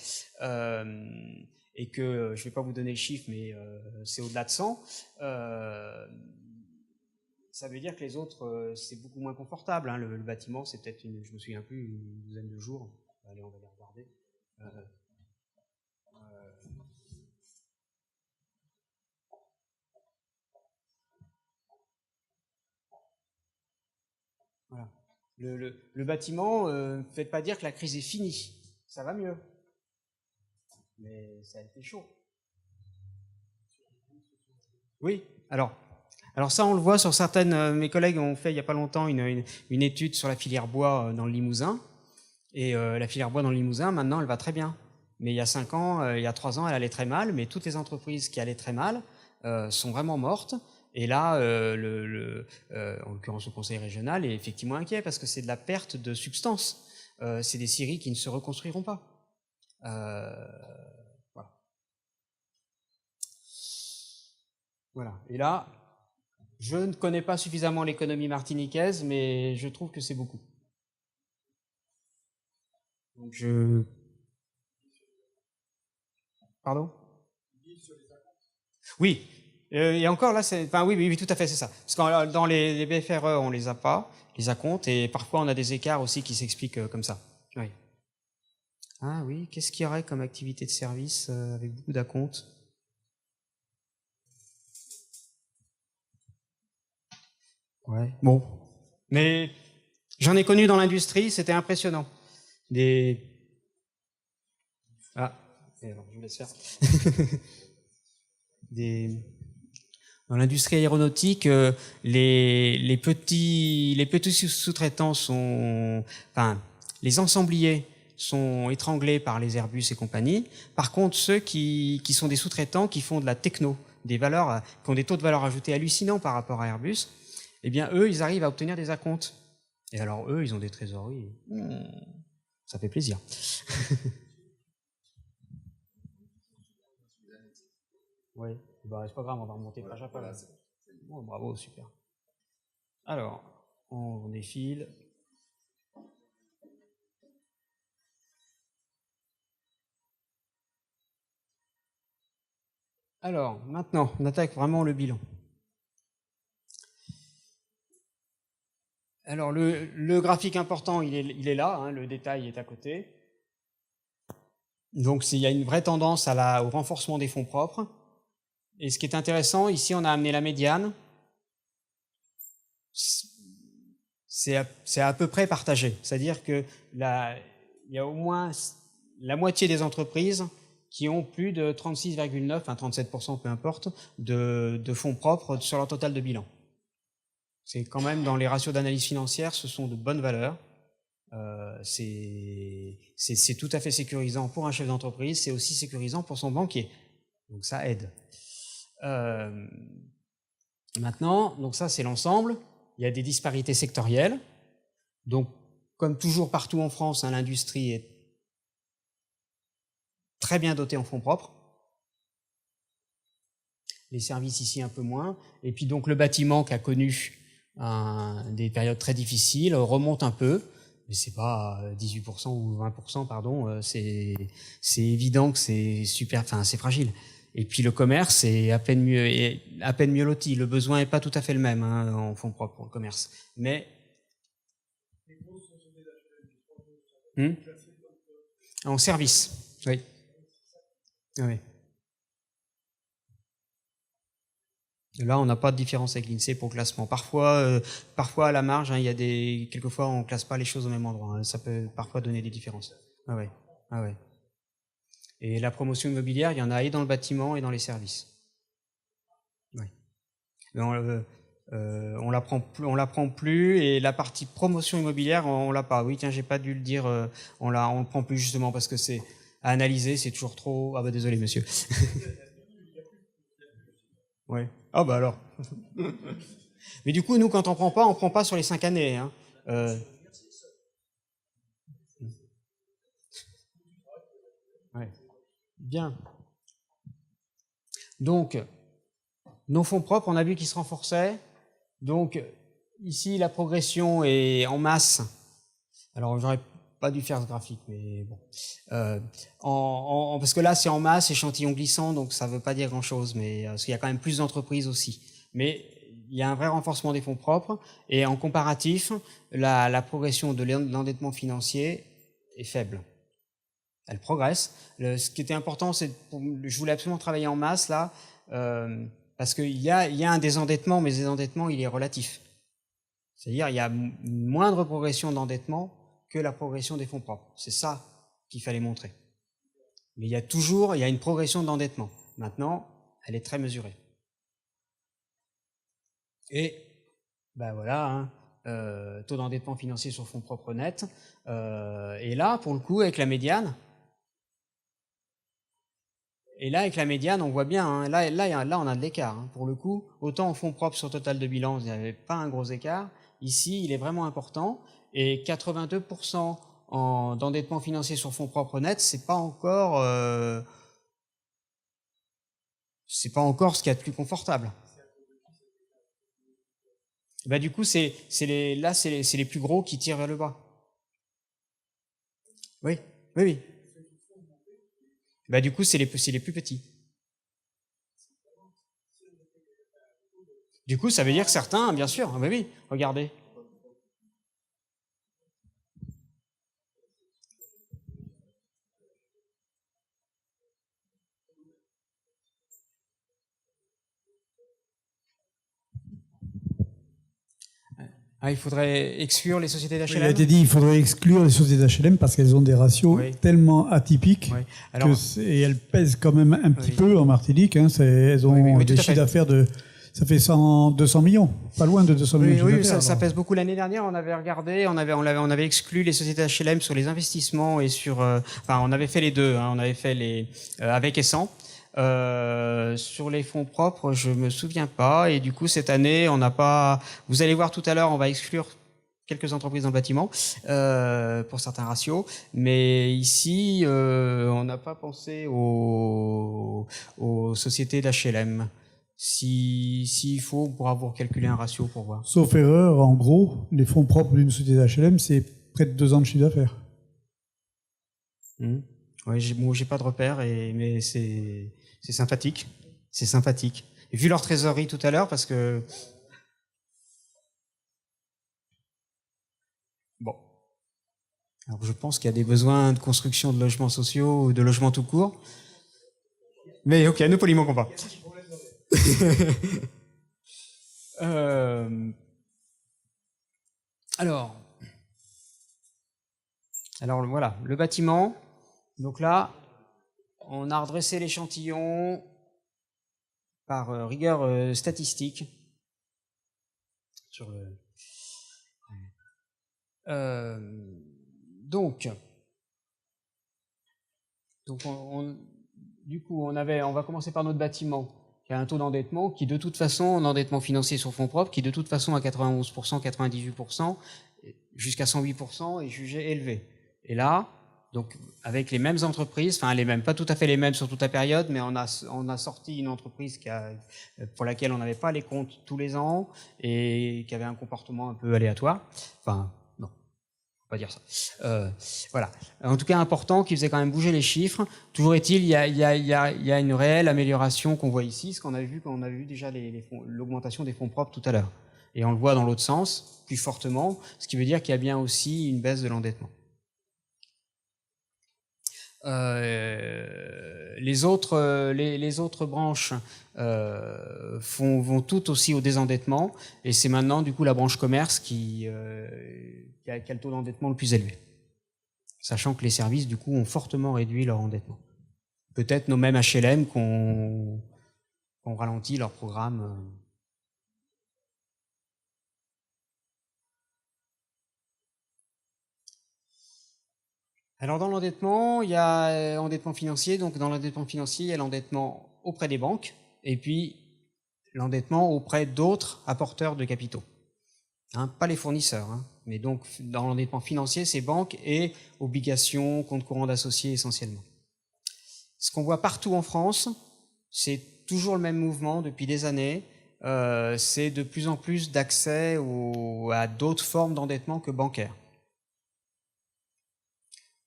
Et que, je ne vais pas vous donner le chiffre, mais c'est au-delà de 100, ça veut dire que les autres, c'est beaucoup moins confortable. Hein. Le bâtiment, c'est peut-être, je me souviens plus, une douzaine de jours. Allez, on va les regarder. Voilà. Le bâtiment, ne faites pas dire que la crise est finie. Ça va mieux. Mais ça a été chaud. Oui, alors ça, on le voit sur certaines... mes collègues ont fait il n'y a pas longtemps une étude sur la filière bois dans le Limousin. Et la filière bois dans le Limousin, maintenant, elle va très bien. Mais il y a 5 ans, il y a 3 ans, elle allait très mal. Mais toutes les entreprises qui allaient très mal sont vraiment mortes. Et là, en l'occurrence, le conseil régional est effectivement inquiet parce que c'est de la perte de substance. C'est des scieries qui ne se reconstruiront pas. Voilà. Et là, je ne connais pas suffisamment l'économie martiniquaise, mais je trouve que c'est beaucoup. Donc Pardon ? Oui. Et encore là, oui, tout à fait, c'est ça. Parce que dans les BFRE, on les a pas, les acomptes, et parfois on a des écarts aussi qui s'expliquent comme ça. Oui. Ah oui, qu'est-ce qu'il y aurait comme activité de service avec beaucoup d'acomptes ? Ouais, bon. Mais j'en ai connu dans l'industrie, c'était impressionnant. Et alors, je vous laisse faire. Dans l'industrie aéronautique, les petits sous-traitants les ensembliers sont étranglés par les Airbus et compagnie. Par contre, ceux qui sont des sous-traitants, qui font de la techno, qui ont des taux de valeur ajoutée hallucinants par rapport à Airbus, eh bien, eux, ils arrivent à obtenir des acomptes. Et alors, eux, ils ont des trésoreries. Ça fait plaisir. Oui, bah, c'est pas grave, on va remonter page à page. Oh, bravo, super. Alors, on défile. Alors, maintenant, on attaque vraiment le bilan. Alors, le graphique important, il est là, hein, le détail est à côté. Donc, il y a une vraie tendance au renforcement des fonds propres. Et ce qui est intéressant, ici, on a amené la médiane. C'est à peu près partagé. C'est-à-dire que il y a au moins la moitié des entreprises qui ont plus de 36,9, 37%, peu importe, de fonds propres sur leur total de bilan. C'est quand même, dans les ratios d'analyse financière, ce sont de bonnes valeurs. C'est tout à fait sécurisant pour un chef d'entreprise, c'est aussi sécurisant pour son banquier. Donc ça aide. Maintenant, donc ça c'est l'ensemble. Il y a des disparités sectorielles. Donc, comme toujours partout en France, hein, l'industrie est très bien dotée en fonds propres. Les services ici un peu moins. Et puis donc le bâtiment qui a connu des périodes très difficiles remonte un peu. Mais c'est pas 18% ou 20%, pardon. C'est évident que c'est c'est fragile. Et puis le commerce est à peine mieux loti. Le besoin n'est pas tout à fait le même, hein, en fonds propres pour le commerce. Mais en service, oui. Oui. Là, on n'a pas de différence avec l'INSEE pour le classement. Parfois à la marge, hein, quelquefois on ne classe pas les choses au même endroit. Hein. Ça peut parfois donner des différences. Ah ouais. Ah ouais. Et la promotion immobilière, il y en a et dans le bâtiment et dans les services. Oui. On l'apprend plus, et la partie promotion immobilière, on l'a pas. Oui, tiens, j'ai pas dû le dire. On le prend plus justement parce que c'est à analyser, c'est toujours trop. Ah bah désolé, monsieur. Ouais. Ah bah alors. Mais du coup, nous, quand on prend pas sur les 5 années. Hein. Ouais. Bien. Donc, nos fonds propres, on a vu qu'ils se renforçaient. Donc, ici, la progression est en masse. Alors, j'aurais pas dû faire ce graphique, mais bon. Parce que là, c'est en masse, échantillon glissant, donc ça ne veut pas dire grand-chose, mais parce qu'il y a quand même plus d'entreprises aussi. Mais il y a un vrai renforcement des fonds propres, et en comparatif, la progression de l'endettement financier est faible. Elle progresse. Ce qui était important, je voulais absolument travailler en masse, là, parce qu'il y a un désendettement, mais le désendettement, il est relatif. C'est-à-dire, il y a une moindre progression d'endettement que la progression des fonds propres. C'est ça qu'il fallait montrer. Mais il y a une progression d'endettement. Maintenant, elle est très mesurée. Et, ben voilà, hein, taux d'endettement financier sur fonds propres net. Et là, pour le coup, avec la médiane, on voit bien, hein, là, on a de l'écart. Hein. Pour le coup, autant en fonds propres sur total de bilan, il n'y avait pas un gros écart. Ici, il est vraiment important. Et 82% d'endettement financier sur fonds propres nets, c'est pas encore ce qu'il y a de plus confortable. Bah, du coup, c'est les plus gros qui tirent vers le bas. Oui, oui, oui. Bah, du coup, c'est les plus petits. Du coup, ça veut dire que certains, bien sûr, bah oui, regardez. Ah, il faudrait exclure les sociétés d'HLM. Il a été dit qu'il faudrait exclure les sociétés d'HLM parce qu'elles ont des ratios tellement atypiques et elles pèsent quand même un petit peu en Martinique. Hein, elles ont des chiffres d'affaires ça fait 200 millions, pas loin de 200 millions. Oui, ça pèse beaucoup. L'année dernière, on avait regardé, on avait exclu les sociétés HLM sur les investissements et sur. On avait fait les deux. Hein, on avait fait les avec et sans. Sur les fonds propres, je me souviens pas. Et du coup, cette année, on n'a pas. Vous allez voir tout à l'heure, on va exclure quelques entreprises dans le bâtiment pour certains ratios. Mais ici, on n'a pas pensé aux sociétés d'HLM. S'il faut, on pourra vous calculer un ratio pour voir. Sauf erreur, en gros, les fonds propres d'une société d'HLM, c'est près de 2 ans de chiffre d'affaires. Oui, j'ai pas de repère, mais c'est sympathique. C'est sympathique. Et vu leur trésorerie tout à l'heure, parce que... Bon. Alors, je pense qu'il y a des besoins de construction de logements sociaux ou de logements tout court. Mais ok, nous poliment pas. Alors voilà, le bâtiment. Donc là, on a redressé l'échantillon par rigueur statistique. Donc du coup, on va commencer par notre bâtiment, qui a un taux d'endettement qui, de toute façon, en endettement financier sur fonds propres, qui, de toute façon, à 91%, 98%, jusqu'à 108%, est jugé élevé. Et là, donc, avec les mêmes entreprises, enfin, les mêmes, pas tout à fait les mêmes sur toute la période, mais on a sorti une entreprise pour laquelle on n'avait pas les comptes tous les ans et qui avait un comportement un peu aléatoire. Enfin, non. Pas dire ça. Voilà. En tout cas, important, qui faisait quand même bouger les chiffres. Toujours est-il, il y a une réelle amélioration qu'on voit ici, ce qu'on a vu quand on a vu déjà l'augmentation des fonds propres tout à l'heure. Et on le voit dans l'autre sens, plus fortement, ce qui veut dire qu'il y a bien aussi une baisse de l'endettement. Les autres branches vont toutes aussi au désendettement, et c'est maintenant du coup la branche commerce qui a le taux d'endettement le plus élevé, sachant que les services du coup ont fortement réduit leur endettement. Peut-être nos mêmes HLM qu'on ralentit leur programme. Alors dans l'endettement, il y a endettement financier. Donc dans l'endettement financier, il y a l'endettement auprès des banques et puis l'endettement auprès d'autres apporteurs de capitaux. Pas les fournisseurs, mais donc dans l'endettement financier, c'est banques et obligations, comptes courants d'associés essentiellement. Ce qu'on voit partout en France, c'est toujours le même mouvement depuis des années. C'est de plus en plus d'accès à d'autres formes d'endettement que bancaire.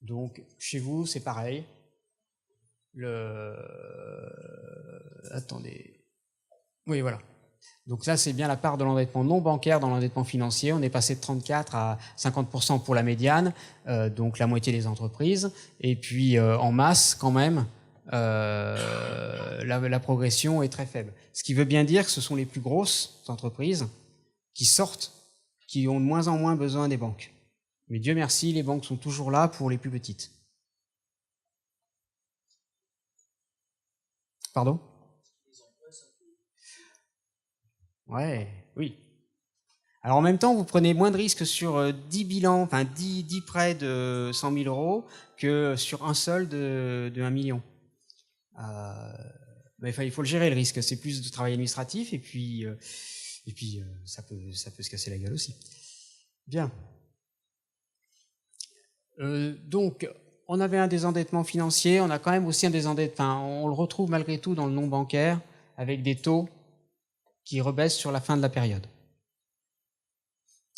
Donc, chez vous, c'est pareil. Attendez. Oui, voilà. Donc là, c'est bien la part de l'endettement non bancaire dans l'endettement financier. On est passé de 34 à 50% pour la médiane, donc la moitié des entreprises. Et puis, en masse, quand même, la progression est très faible. Ce qui veut bien dire que ce sont les plus grosses entreprises qui sortent, qui ont de moins en moins besoin des banques. Mais Dieu merci, les banques sont toujours là pour les plus petites. Pardon ? Oui. Alors en même temps, vous prenez moins de risques sur 10 bilans, enfin 10 prêts de 100 000 euros que sur un seul de 1 million. Mais il faut le gérer, le risque. C'est plus de travail administratif et puis ça peut se casser la gueule aussi. Bien. Donc, on avait un désendettement financier, on a quand même aussi un désendettement, on le retrouve malgré tout dans le non bancaire, avec des taux qui rebaissent sur la fin de la période.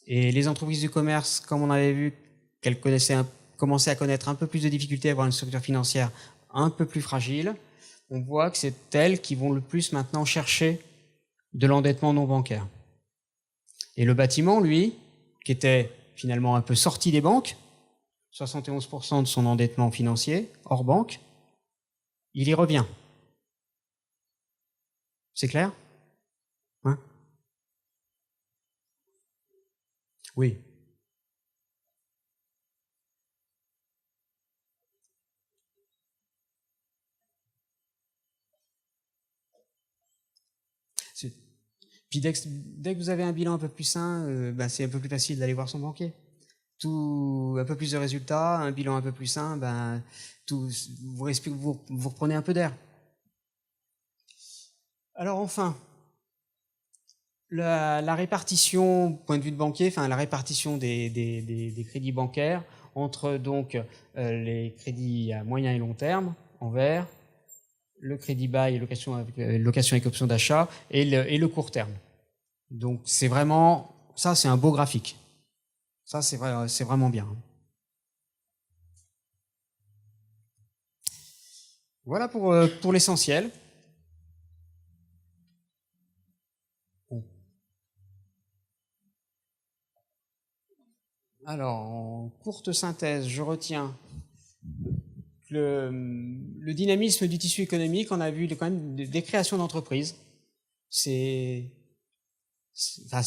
Et les entreprises du commerce, comme on avait vu qu'elles commençaient à connaître un peu plus de difficultés à avoir une structure financière un peu plus fragile, on voit que c'est elles qui vont le plus maintenant chercher de l'endettement non bancaire. Et le bâtiment, lui, qui était finalement un peu sorti des banques, 71% de son endettement financier, hors banque, il y revient. C'est clair ? Oui. Puis dès que vous avez un bilan un peu plus sain, c'est un peu plus facile d'aller voir son banquier. Un peu plus de résultats, un bilan un peu plus sain, vous reprenez un peu d'air. Alors enfin, la répartition, point de vue de banquier, enfin la répartition des crédits bancaires entre donc les crédits à moyen et long terme en vert, le crédit bail, location avec option d'achat et le court terme. Donc c'est vraiment, ça c'est un beau graphique. Ça c'est vraiment bien. Voilà pour l'essentiel. Alors, en courte synthèse, je retiens le dynamisme du tissu économique. On a vu quand même des créations d'entreprises. C'est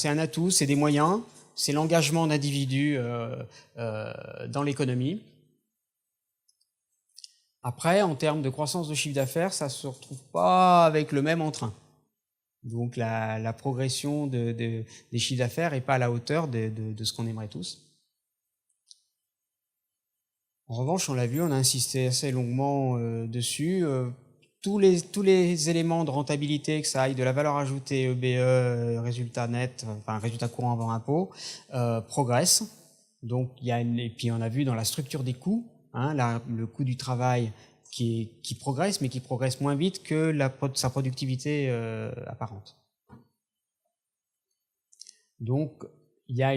un atout, c'est des moyens, c'est l'engagement d'individus dans l'économie. Après, en termes de croissance de chiffre d'affaires, ça ne se retrouve pas avec le même entrain. Donc la progression des chiffres d'affaires n'est pas à la hauteur de ce qu'on aimerait tous. En revanche, on l'a vu, on a insisté assez longuement dessus. Tous les éléments de rentabilité, que ça aille de la valeur ajoutée, EBE, résultat net, enfin résultat courant avant impôt, progressent. Donc et puis on a vu dans la structure des coûts, le coût du travail qui progresse, mais qui progresse moins vite que sa productivité apparente. Donc il y a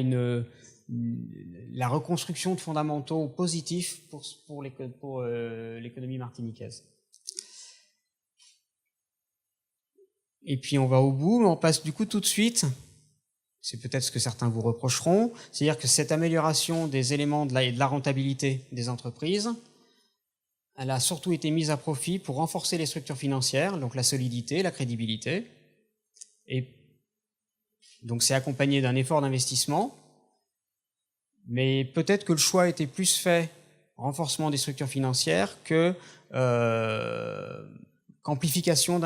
la reconstruction de fondamentaux positifs pour l'économie martiniquaise. Et puis on va au bout, on passe du coup tout de suite, c'est peut-être ce que certains vous reprocheront, c'est-à-dire que cette amélioration des éléments de la rentabilité des entreprises, elle a surtout été mise à profit pour renforcer les structures financières, donc la solidité, la crédibilité, et donc c'est accompagné d'un effort d'investissement, mais peut-être que le choix était plus fait renforcement des structures financières qu'amplification